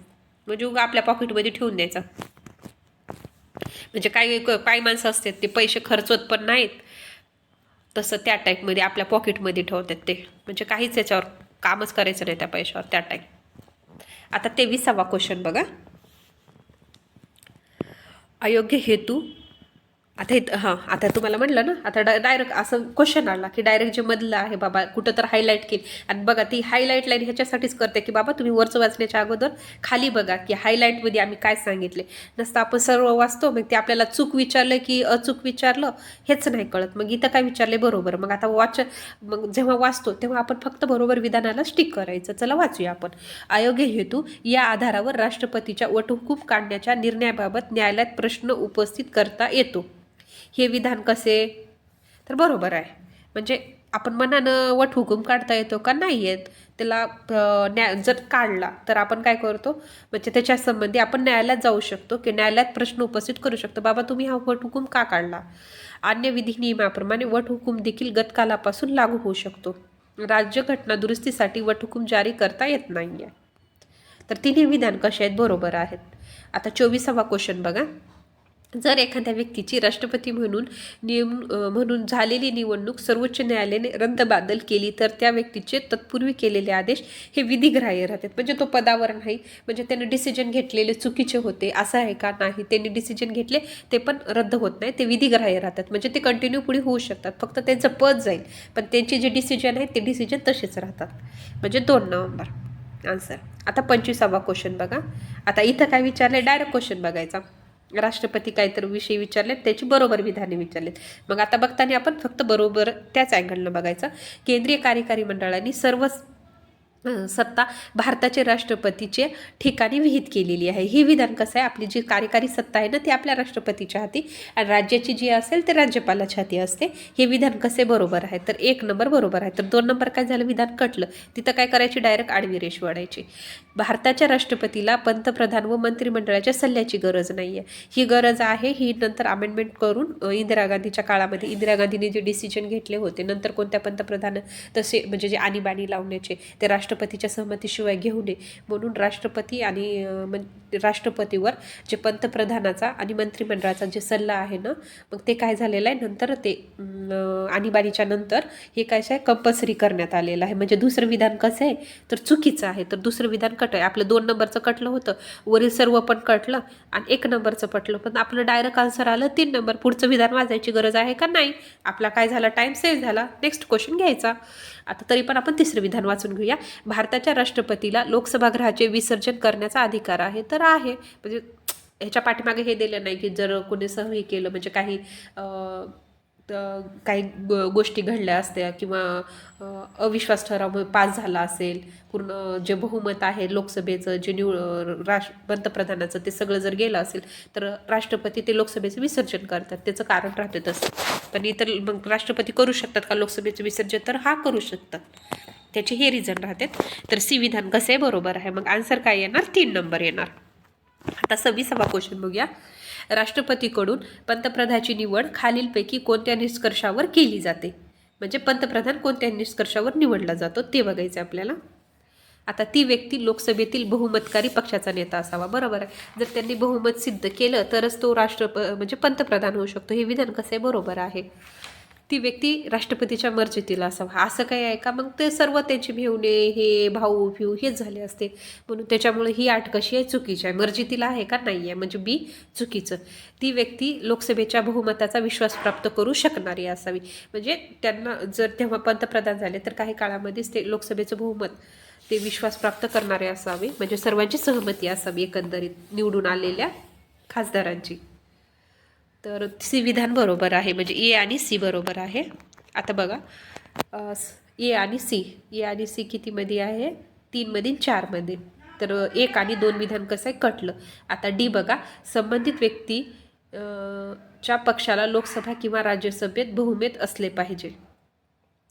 Speaker 1: म्हणजे उगा आपल्या पॉकेटमध्ये ठेवून द्यायचा. म्हणजे काही माणसं असतात ते पैसे खर्च होत पण नाहीत, तसं त्या टाईपमध्ये आपल्या पॉकेटमध्ये ठेवतात ते, म्हणजे काहीच याच्यावर कामच करायचं नाही त्या पैशावर त्या टाईप. आता 23वा क्वेश्चन बघा. अयोग्य हेतू. आता आता तुम्हाला म्हटलं ना, आता डायरेक्ट असं क्वेश्चन आला की डायरेक्ट जे मधलं आहे बाबा कुठं तर हायलाईट केली, आणि बघा ती हायलाईट लाईन ह्याच्यासाठीच करते की बाबा तुम्ही वरचं वाचण्याच्या अगोदर खाली बघा की हायलाईटमध्ये आम्ही काय सांगितले. नसतं आपण सर्व वाचतो, मग ते आपल्याला चूक विचारलं की अचूक विचारलं हेच नाही कळत. मग इथं काय विचारले बरोबर. मग आता मग जेव्हा वाचतो तेव्हा आपण फक्त बरोबर विधानाला स्टिक करायचं. चला वाचूया आपण. अयोग्य हेतू या आधारावर राष्ट्रपतीच्या वटहुकूम काढण्याच्या निर्णयाबाबत न्यायालयात प्रश्न उपस्थित करता येतो. हे विधान कसे, तर बरोबर आहे. म्हणजे आपण मनानं वटहुकूम काढता येतो का नाही येत, त्याला जर काढला तर आपण काय करतो, म्हणजे त्याच्या संबंधी आपण न्यायालयात जाऊ शकतो की न्यायालयात प्रश्न उपस्थित करू शकतो, बाबा तुम्ही हा वटहुकूम का काढला. अन्य विधी नियमाप्रमाणे वटहुकूम देखील गतकालापासून लागू होऊ शकतो. राज्य घटना दुरुस्तीसाठी वटहुकूम जारी करता येत नाहीये. तर तिन्ही विधान कसे आहेत, बरोबर आहेत. आता 24वा क्वेश्चन बघा. जर एखाद्या व्यक्तीची राष्ट्रपती म्हणून झालेली निवडणूक सर्वोच्च न्यायालयाने रद्दबातल केली तर त्या व्यक्तीचे तत्पूर्वी केलेले आदेश हे विधिग्राह्य राहतात. म्हणजे तो पदावर नाही, म्हणजे त्याने डिसिजन घेतलेले चुकीचे होते असं आहे का, नाही, त्यांनी डिसिजन घेतले ते पण रद्द होत नाही, ते विधिग्राह्य राहतात. म्हणजे ते कंटिन्यू पुढे होऊ शकतात, फक्त त्यांचं पद जाईल पण त्यांचे जे डिसिजन आहेत ते डिसिजन तसेच राहतात. म्हणजे 2 नोव्हेंबर आन्सर. आता 25वा क्वेश्चन बघा. आता इथं काय विचारलंय, डायरेक्ट क्वेश्चन बघायचा. राष्ट्रपती काहीतरी विषयी विचारलेत, त्याची बरोबर विधाने विचारलेत. मग आता बघताना आपण फक्त बरोबर त्याच अँगलनं बघायचं. केंद्रीय कार्यकारी मंडळाने सर्व सत्ता भारताचे राष्ट्रपतीचे ठिकाणी विहित केलेली आहे. ही विधान कसं आहे, आपली जी कार्यकारी सत्ता आहे ना ती आपल्या राष्ट्रपतीच्या हाती आणि राज्याची जी असेल ते राज्यपालाच्या हाती असते. हे विधान कसे बरोबर आहे, तर 1 नंबर बरोबर आहे. तर 2 नंबर काय झालं, विधान कटलं. तिथं काय करायची, डायरेक्ट आडवी रेष वाढायची. भारताच्या राष्ट्रपतीला पंतप्रधान व मंत्रिमंडळाच्या सल्ल्याची गरज नाही आहे. ही गरज आहे, ही नंतर अमेंडमेंट करून इंदिरा गांधीच्या काळामध्ये इंदिरा गांधीने जे डिसिजन घेतले होते, नंतर कोणत्या पंतप्रधान तसे म्हणजे जे आणीबाणी लावण्याचे ते राष्ट्रपतीच्या सहमतीशिवाय घेऊ नये म्हणून राष्ट्रपती आणि राष्ट्रपतीवर जे पंतप्रधानाचा आणि मंत्रिमंडळाचा जे सल्ला आहे ना, मग ते काय झालेलं आहे, नंतर ते आणीबाणीच्या नंतर हे काय आहे कंपल्सरी करण्यात आलेलं आहे. म्हणजे दुसरं विधान कसं आहे, तर चुकीचं आहे. तर दुसरं विधान कट आहे. आपलं 2 नंबरचं कटलं होतं, वरील सर्व पण कटलं आणि 1 नंबरचं पटलं, पण आपलं डायरेक्ट आन्सर आलं 3 नंबर. पुढचं विधान वाचायची गरज आहे का नाही, आपला काय झाला, टाइम सेव्ह झाला. नेक्स्ट क्वेश्चन घ्यायचा. आता तरी पण आपण तिसरं विधान वाचून घेऊया. भारताच्या राष्ट्रपतीला लोकसभागृहाचे विसर्जन करण्याचा अधिकार आहे, तर आहे. म्हणजे ह्याच्या पाठीमागे हे दिलं नाही की जर कोणी सही केलं म्हणजे काही गोष्टी घडल्या असत्या किंवा अविश्वास ठराव पास झाला असेल, पूर्ण जे बहुमत आहे लोकसभेचं जे पंतप्रधानाचं ते सगळं जर गेलं असेल तर राष्ट्रपती ते लोकसभेचं विसर्जन करतात, त्याचं कारण राहतं तसं. पण इतर मग राष्ट्रपती करू शकतात का लोकसभेचं विसर्जन, तर हा करू शकतात, त्याचे हे रिझन राहते. तर सी विधान कसे बरोबर आहे. मग आन्सर काय येणार, 3 नंबर येणार. आता 26वा क्वेश्चन बघूया. राष्ट्रपतीकडून पंतप्रधानाची निवड खालीलपैकी कोणत्या निष्कर्षावर केली जाते, म्हणजे पंतप्रधान कोणत्या निष्कर्षावर निवडला जातो ते बघायचं आपल्याला. आता ती व्यक्ती लोकसभेतील बहुमतकारी पक्षाचा नेता असावा, बरोबर आहे. जर त्यांनी बहुमत सिद्ध केलं तरच तो म्हणजे पंतप्रधान होऊ शकतो. हे विधान कसं आहे, बरोबर आहे. ती व्यक्ती राष्ट्रपतीच्या मर्जीतील असावा, असं काही आहे का, मग ते सर्व त्यांचे भिवणे हे भाऊ भिऊ हेच झाले असते, म्हणून त्याच्यामुळे ही अट कशी आहे, चुकीची आहे. मर्जीतील आहे का, नाही आहे, म्हणजे बी चुकीचं. ती व्यक्ती लोकसभेच्या बहुमताचा विश्वास प्राप्त करू शकणारी असावी, म्हणजे त्यांना जर तेव्हा पंतप्रधान झाले तर काही काळामध्येच ते लोकसभेचं बहुमत ते विश्वास प्राप्त करणारे असावे, म्हणजे सर्वांची सहमती असावी एकंदरीत निवडून आलेल्या खासदारांची. तर सी विधान बरोबर आहे, म्हणजे ए आणि सी बरोबर आहे. आता बघा ए आणि सी कितीमध्ये आहे, 3 मध्ये 4 मध्ये. तर 1 आणि 2 विधान कसं आहे, कटलं. आता डी बघा, संबंधित व्यक्ती च्या पक्षाला लोकसभा किंवा राज्यसभेत बहुमत असले पाहिजे.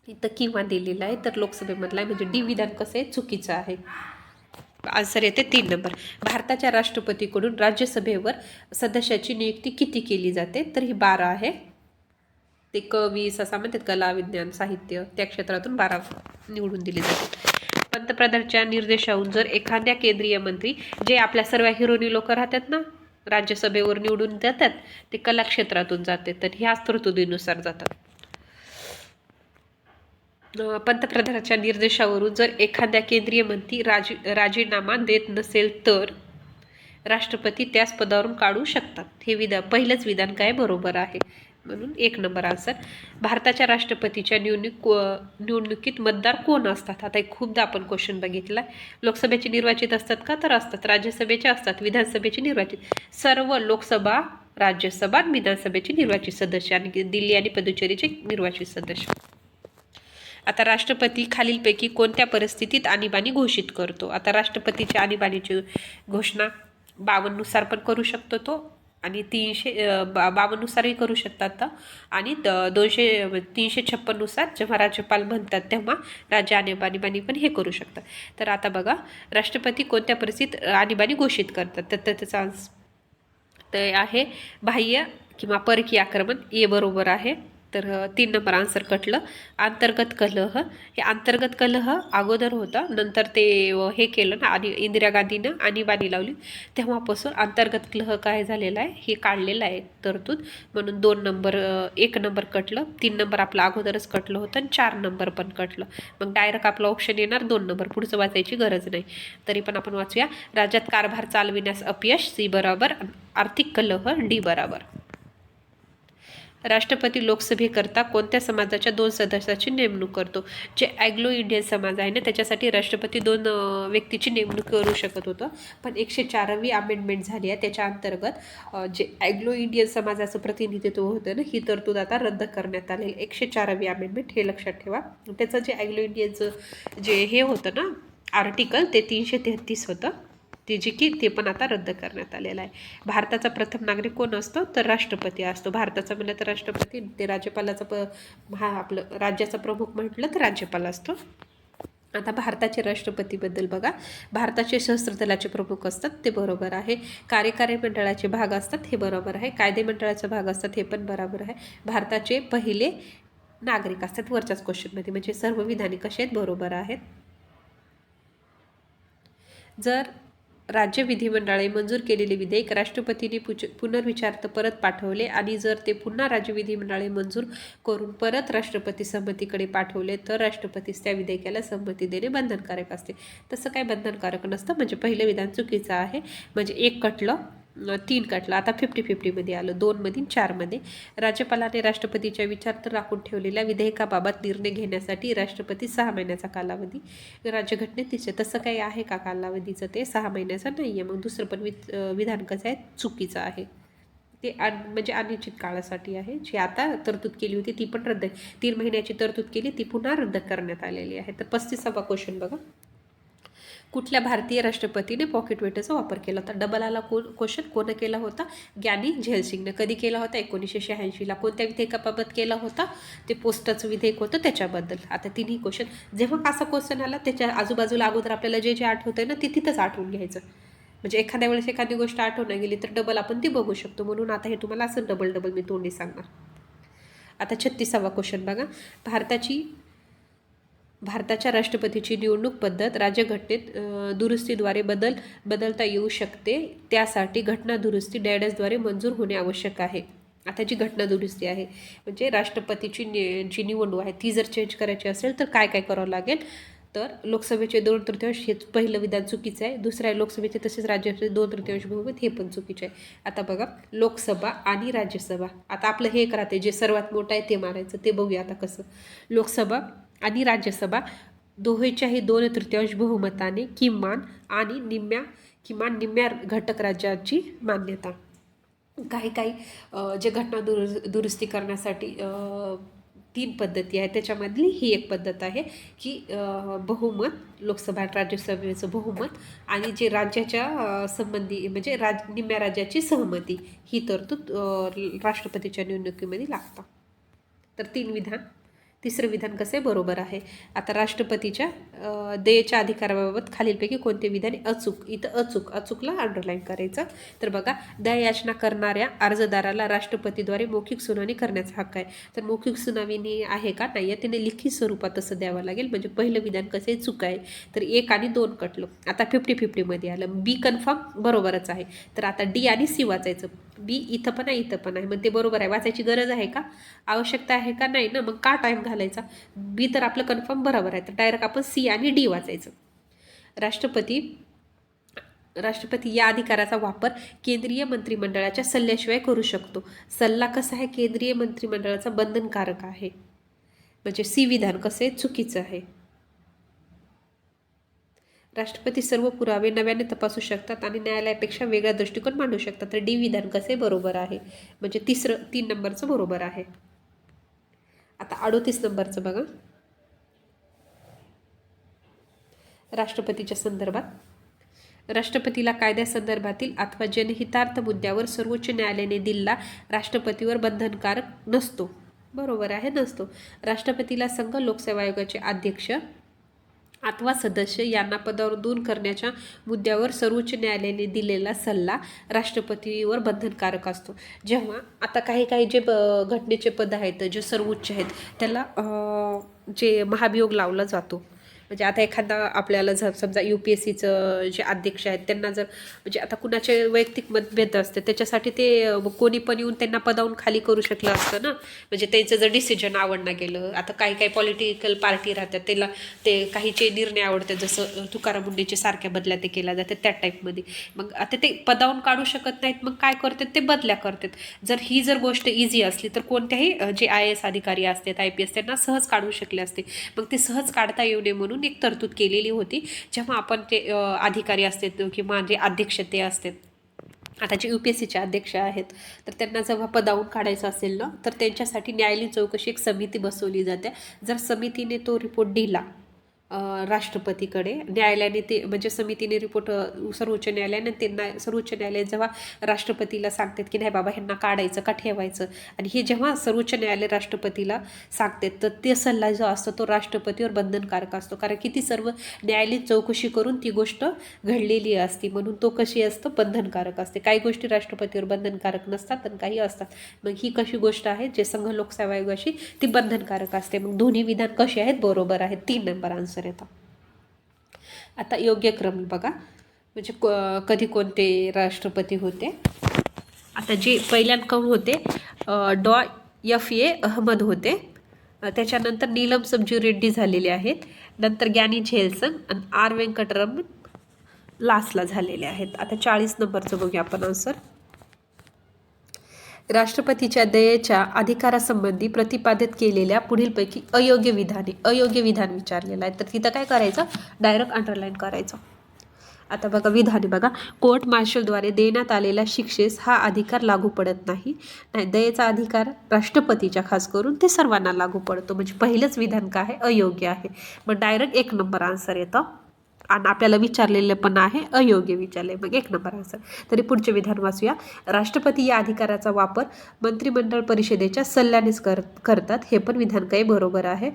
Speaker 1: इथं किंवा दिलेलं आहे तर लोकसभेमधला आहे, म्हणजे डी विधान कसं आहे, चुकीचं आहे. आन्सर येते 3 नंबर. भारताच्या राष्ट्रपतीकडून राज्यसभेवर सदस्याची नियुक्ती किती केली जाते, तर ही 12 आहे. ते 20 असा म्हणतात, कला विज्ञान साहित्य त्या क्षेत्रातून 12 निवडून दिले जाते. पंतप्रधानांच्या निर्देशावरून जर एखाद्या केंद्रीय मंत्री, जे आपल्या सर्व हिरोनी लोक राहतात ना, राज्यसभेवर निवडून जातात, ते कलाक्षेत्रातून जाते, तर ह्याच तरतुदीनुसार जातात. पंतप्रधानांच्या निर्देशावरून जर एखाद्या केंद्रीय मंत्री राजीनामा देत नसेल तर राष्ट्रपती त्याच पदावरून काढू शकतात. हे पहिलंच विधान काय बरोबर आहे, म्हणून 1 नंबर आन्सर. भारताच्या राष्ट्रपतीच्या निवडणुकीत मतदार कोण असतात? आता एक खूपदा आपण क्वेश्चन बघितला. लोकसभेचे निर्वाचित असतात का? तर असतात. राज्यसभेचे असतात. विधानसभेचे निर्वाचित. सर्व लोकसभा, राज्यसभा, विधानसभेचे निर्वाचित सदस्य आणि दिल्ली आणि पुदुचेरीचे निर्वाचित सदस्य. आता राष्ट्रपती खालीलपैकी कोणत्या परिस्थितीत आणीबाणी घोषित करतो? आता राष्ट्रपतीच्या आणीबाणीची घोषणा 52 नुसार पण करू शकतो तो, आणि 352 नुसारही करू शकतात, आणि 356 नुसार जेव्हा राज्यपाल म्हणतात तेव्हा राज्य आणीबाणी पण हे करू शकतात. तर आता बघा, राष्ट्रपती कोणत्या परिस्थितीत आणीबाणी घोषित करतात, तर त्याचा ते आहे बाह्य किंवा परकीय आक्रमण. हे बरोबर आहे. तर 3 नंबर आन्सर कटलं. अंतर्गत कलह, हे अंतर्गत कलह अगोदर होता, नंतर ते हे केलं ना, आणि इंदिरा गांधीनं आणीबाणी लावली तेव्हापासून अंतर्गत कलह काय झालेला आहे, हे काढलेलं आहे तरतूद, म्हणून 1 नंबर कटलं. 3 नंबर आपलं अगोदरच कटलं होतं आणि 4 नंबर पण कटलं. मग डायरेक्ट आपलं ऑप्शन येणार 2 नंबर, पुढचं वाचायची गरज नाही. तरी पण आपण वाचूया. राज्यात कारभार चालविण्यास अपयश, C बरोबर. आर्थिक कलह, D बरोबर. राष्ट्रपती लोकसभेकरता कोणत्या समाजाच्या 2 सदस्याची नेमणूक करतो? जे ॲग्लो इंडियन समाज आहे ना, त्याच्यासाठी राष्ट्रपती 2 व्यक्तीची नेमणूक करू शकत होतं, पण 104वी अमेंडमेंट झाली आहे. त्याच्या अंतर्गत जे ॲग्लो इंडियन समाजाचं प्रतिनिधित्व होतं ना, ही तरतूद आता रद्द करण्यात आलेली. 104वी अमेंडमेंट, हे लक्षात ठेवा. त्याचं जे ॲग्लो इंडियनचं जे हे होतं ना आर्टिकल, ते 333 होतं, ते पण आता रद्द करण्यात आलेलं आहे. भारताचा प्रथम नागरिक कोण असतो? तर राष्ट्रपती असतो. भारताचा म्हणलं तर राष्ट्रपती, ते राज्यपालाचा आपलं राज्याचा प्रमुख म्हटलं तर राज्यपाल असतो. आता भारताचे राष्ट्रपतीबद्दल बघा. भारताचे सशस्त्र दलाचे प्रमुख असतात, ते बरोबर आहे. कार्यकारी मंडळाचे भाग असतात, हे बरोबर आहे. कायदे मंडळाचे भाग असतात, हे पण बरोबर आहे. भारताचे पहिले नागरिक असतात, वरच्याच क्वेश्चनमध्ये, म्हणजे सर्व विधाने कसे आहेत, बरोबर आहेत. जर राज्य विधिमंडळाने मंजूर केलेले विधेयक राष्ट्रपतींनी पुनर्विचारार्थ परत पाठवले, आणि जर ते पुन्हा राज्य विधिमंडळाने मंजूर करून परत राष्ट्रपती संमतीकडे पाठवले, तर राष्ट्रपतीस त्या विधेयकाला संमती देणे बंधनकारक असते. तसं काही बंधनकारक नसतं, म्हणजे पहिलं विधान चुकीचं आहे. म्हणजे 1 कटलं, 3 कटलं. आता 50-50मध्ये आलं, 2 4मध्ये. राज्यपालाने राष्ट्रपतीच्या विचारार्थ राखून ठेवलेल्या विधेयकाबाबत निर्णय घेण्यासाठी राष्ट्रपती 6 महिन्याचा कालावधी राज्यघटनेत दिसते. तसं काही आहे का कालावधीचं? ते 6 महिन्याचं नाही आहे. मग दुसरं पण विधान कसं आहे, चुकीचं आहे. ते म्हणजे अनिश्चित काळासाठी आहे. जी आता तरतूद केली होती ती पण रद्द, 3 महिन्याची तरतूद केली, ती पुन्हा रद्द करण्यात आलेली आहे. तर 35वा क्वेश्चन बघा. कुठल्या भारतीय राष्ट्रपतीने पॉकेट वेटरचा वापर केला होता? डबल आला क्वेश्चन. कोण केला होता? ज्ञानी झैलसिंगने. कधी केला होता? 1986ला. कोणत्या विधेयकाबाबत केला होता? ते पोस्टाचं विधेयक होतं त्याच्याबद्दल. आता तिन्ही क्वेश्चन, जेव्हा असा क्वेश्चन आला त्याच्या आजूबाजूला अगोदर आपल्याला जे आठवतंय ना, ते तिथंच आठवून घ्यायचं. म्हणजे एखाद्या वेळेस एखादी गोष्ट आठवणं गेली तर डबल आपण ती बघू शकतो, म्हणून आता हे तुम्हाला असं डबल मी तोंडी सांगणार. आता 36वा क्वेश्चन बघा. भारताच्या राष्ट्रपतीची निवडणूक पद्धत राज्यघटनेत दुरुस्तीद्वारे बदलता येऊ शकते. त्यासाठी घटना दुरुस्ती डॅडसद्वारे मंजूर होणे आवश्यक आहे. आता जी घटना दुरुस्ती आहे, म्हणजे राष्ट्रपतीची जी निवडणूक आहे ती जर चेंज करायची असेल तर काय करावं लागेल? तर लोकसभेचे 2/3 हे पहिलं विधान चुकीचं आहे. दुसरं आहे लोकसभेचे तसेच राज्यसभेचे 2/3 बहुमत, हे पण चुकीचे आहे. आता बघा, लोकसभा आणि राज्यसभा. आता आपलं हे एक राहते, जे सर्वात मोठं आहे ते मारायचं. ते बघूया आता कसं. लोकसभा आणि राज्यसभा दोहेच्याही 2/3 बहुमताने किमान निम्म्या घटक राज्याची मान्यता. काही जे घटना दुरुस्ती करण्यासाठी 3 पद्धती आहेत, त्याच्यामधली ही एक पद्धत आहे की बहुमत, लोकसभा राज्यसभेचं बहुमत, आणि जे राज्याच्या संबंधी म्हणजे निम्म्या राज्याची सहमती, ही तरतूद राष्ट्रपतीच्या निवडणुकीमध्ये लागतात. तर 3 विधान तिसरं विधान कसे बरोबर आहे. आता राष्ट्रपतीच्या दयेच्या अधिकाराबाबत खालीलपैकी कोणते विधान अचूक, इथं अचूकला अंडरलाईन करायचं. तर बघा, दया याचना करणाऱ्या अर्जदाराला राष्ट्रपतीद्वारे मौखिक सुनावणी करण्याचा हक्क आहे. तर मौखिक सुनावणी आहे का नाही आहे, त्याने लिखित स्वरूपात तसं द्यावं लागेल. म्हणजे पहिलं विधान कसं आहे, चूक आहे. तर 1 आणि 2 कटलं. आता 50-50 आलं. बी कन्फर्म बरोबरच आहे. तर आता डी आणि सी वाचायचं. बी इथं पण आहे, इथं पण आहे. मग ते बरोबर आहे. वाचायची गरज आहे का, आवश्यकता आहे का, नाही ना. मग का टाईम घालायचा. बी तर आपलं कन्फर्म बरोबर आहे. तर डायरेक्ट आपण सी आणि डी वाचायचं. राष्ट्रपती या अधिकाराचा वापर केंद्रीय मंत्रिमंडळाच्या सल्ल्याशिवाय करू शकतो. सल्ला कसा आहे, केंद्रीय मंत्रिमंडळाचा बंधनकारक आहे. म्हणजे सी विधान कसे चुकीचं आहे. राष्ट्रपती सर्व पुरावे नव्याने तपासू शकतात आणि न्यायालयापेक्षा वेगळा दृष्टिकोन मांडू शकतात. तर डी विधान कसे बरोबर आहे. म्हणजे 3 नंबरचं बरोबर आहे. आता 38 नंबरचं बघा, राष्ट्रपतीच्या संदर्भात. राष्ट्रपतीला कायद्यासंदर्भातील अथवा जनहितार्थ मुद्द्यावर सर्वोच्च न्यायालयाने दिलेला राष्ट्रपतीवर बंधनकारक नसतो. बरोबर आहे, नसतो. राष्ट्रपतीला संघ लोकसेवा आयोगाचे अध्यक्ष अथवा सदस्य यांना पदावर दूर करण्याच्या मुद्द्यावर सर्वोच्च न्यायालयाने दिलेला सल्ला राष्ट्रपतीवर बंधनकारक असतो. जेव्हा आता काही जे घटनेचे पद आहेत जे सर्वोच्च आहेत त्याला जे महाभियोग लावला जातो. म्हणजे आता एखादा आपल्याला जर समजा UPSCचं जे अध्यक्ष आहेत त्यांना जर म्हणजे आता कुणाचे वैयक्तिक मतभेद असते त्याच्यासाठी ते कोणी पण येऊन त्यांना पदावून खाली करू शकलं असतं ना. म्हणजे त्यांचं जर डिसिजन आवडणं गेलं. आता काही पॉलिटिकल पार्टी राहतात त्याला ते काहीचे निर्णय आवडतात, जसं तुकाराम मुंडेचे सारख्या बदल्या ते केल्या जातात त्या टाईपमध्ये. मग आता ते पदावून काढू शकत नाहीत, मग काय करतात ते बदल्या करतात. जर गोष्ट इझी असली तर कोणत्याही जे IAS अधिकारी असतात IPS त्यांना सहज काढू शकले असते. मग ते सहज काढता येऊ नये म्हणून एक तरतूद केलेली होती. जेव्हा आपण ते अधिकारी असतात किंवा जे अध्यक्ष ते असतात, आता जे UPSCचे अध्यक्ष आहेत तर त्यांना जेव्हा पदावून काढायचं असेल ना तर त्यांच्यासाठी न्यायालयीन चौकशी एक समिती बसवली जाते. जर समितीने तो रिपोर्ट दिला राष्ट्रपतीकडे, न्यायालयाने ते म्हणजे समितीने रिपोर्ट सर्वोच्च न्यायालयाने त्यांना सर्वोच्च न्यायालय जेव्हा राष्ट्रपतीला सांगतात की नाही बाबा ह्यांना काढायचं का ठेवायचं, आणि हे जेव्हा सर्वोच्च न्यायालय राष्ट्रपतीला सांगतात तर ते सल्ला जो असतो तो राष्ट्रपतीवर बंधनकारक असतो. कारण की ती सर्व न्यायालयीन चौकशी करून ती गोष्ट घडलेली असते म्हणून तो कशी असतं, बंधनकारक असते. काही गोष्टी राष्ट्रपतीवर बंधनकारक नसतात आणि काही असतात. मग ही कशी गोष्ट आहे जे संघ लोकसेवा आयोगाशी ती बंधनकारक असते. मग दोन्ही विधान कसे आहेत, बरोबर आहेत. 3 नंबर आन्सर येतो. आता योग्य क्रम बघा, म्हणजे कधी कोणते राष्ट्रपती होते. आता जे पहिल्यांदा होते DFA अहमद होते, त्याच्यानंतर नीलम संजू रेड्डी झालेले आहेत, नंतर ज्ञानी झैल आणि R वेंकटरमण लास्टला झालेले आहेत. आता 40 नंबरचं बघूया आपण आन्सर. राष्ट्रपतीच्या दयेच्या अधिकारासंबंधी प्रतिपादित केलेल्या पुढीलपैकी अयोग्य विधान विचारलेलं आहे. तर तिथं काय करायचं, डायरेक्ट अंडरलाईन करायचं. आता बघा विधान बघा, कोर्ट मार्शलद्वारे देण्यात आलेल्या शिक्षेस हा अधिकार लागू पडत नाही. दयेचा अधिकार राष्ट्रपतीच्या खास करून ते सर्वांना लागू पडतो. म्हणजे पहिलंच विधान काय आहे, अयोग्य आहे. मग डायरेक्ट 1 नंबर आन्सर येतं. आणि आपल्याला विचारलेलं पण आहे अयोग्य विचारले, मग 1 नंबर आन्सर. तरी पुढचे विधान वाचूया. राष्ट्रपती या अधिकाराचा वापर मंत्रिमंडळ परिषदेच्या सल्ल्यानेच करतात. हे पण विधान काही बरोबर आहे.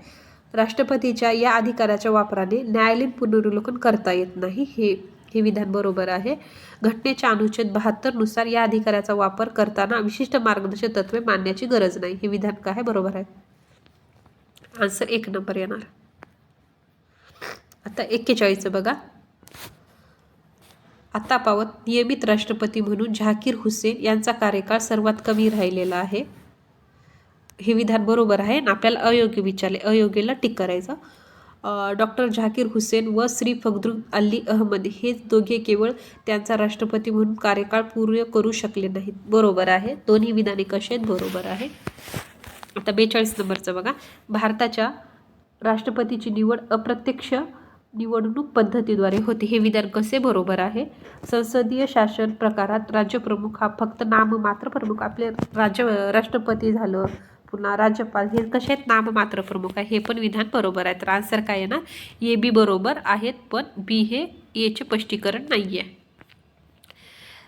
Speaker 1: राष्ट्रपतीच्या या अधिकाराच्या वापराने न्यायालयीन पुनर्विलोकन करता येत नाही. हे विधान बरोबर आहे. घटनेच्या अनुच्छेद 72 नुसार या अधिकाराचा वापर करताना विशिष्ट मार्गदर्शक तत्वे मानण्याची गरज नाही. हे विधान काय बरोबर आहे. आन्सर 1 नंबर येणार. आता 41 बघा, आता पावत नियमित राष्ट्रपती म्हणून झाकीर हुसेन यांचा कार्यकाळ सर्वात कमी राहिलेला आहे. हे विधान बरोबर आहे ना. आपल्याला अयोग्य विचारले, अयोग्यला टिक करायचं. डॉक्टर झाकीर हुसेन व श्री फखरुद्दीन अली अहमद हे दोघे केवळ त्यांचा राष्ट्रपती म्हणून कार्यकाळ पूर्ण करू शकले नाहीत. बरोबर आहे. दोन्ही विधाने कसे आहेत, बरोबर आहे. आता 42 नंबरचं बघा, भारताच्या राष्ट्रपतीची निवड अप्रत्यक्ष निवडणूक पद्धतीद्वारे होते. हे विधान कसे बरोबर आहे. संसदीय शासन प्रकारात राज्यप्रमुख हा फक्त नाममात्र प्रमुख. आपले राष्ट्रपती झालं, पुन्हा राज्यपाल हे कसे आहेत, नाममात्र प्रमुख आहे. हे पण विधान बरोबर आहे. तर आन्सर काय आहे ना, A B बरोबर आहेत, पण B हे Aचे स्पष्टीकरण नाही आहे.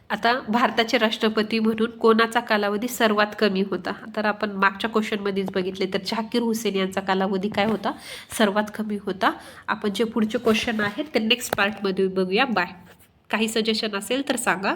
Speaker 1: आता भारताचे राष्ट्रपती म्हणून कोणाचा कालावधी सर्वात कमी होता? तर आपण मागच्या क्वेश्चनमध्येच बघितले तर झाकीर हुसेन यांचा कालावधी काय होता? सर्वात कमी होता. आपण जे पुढचे क्वेश्चन आहेत ते नेक्स्ट पार्टमध्ये बघूया. बाय. काही सजेशन असेल तर सांगा.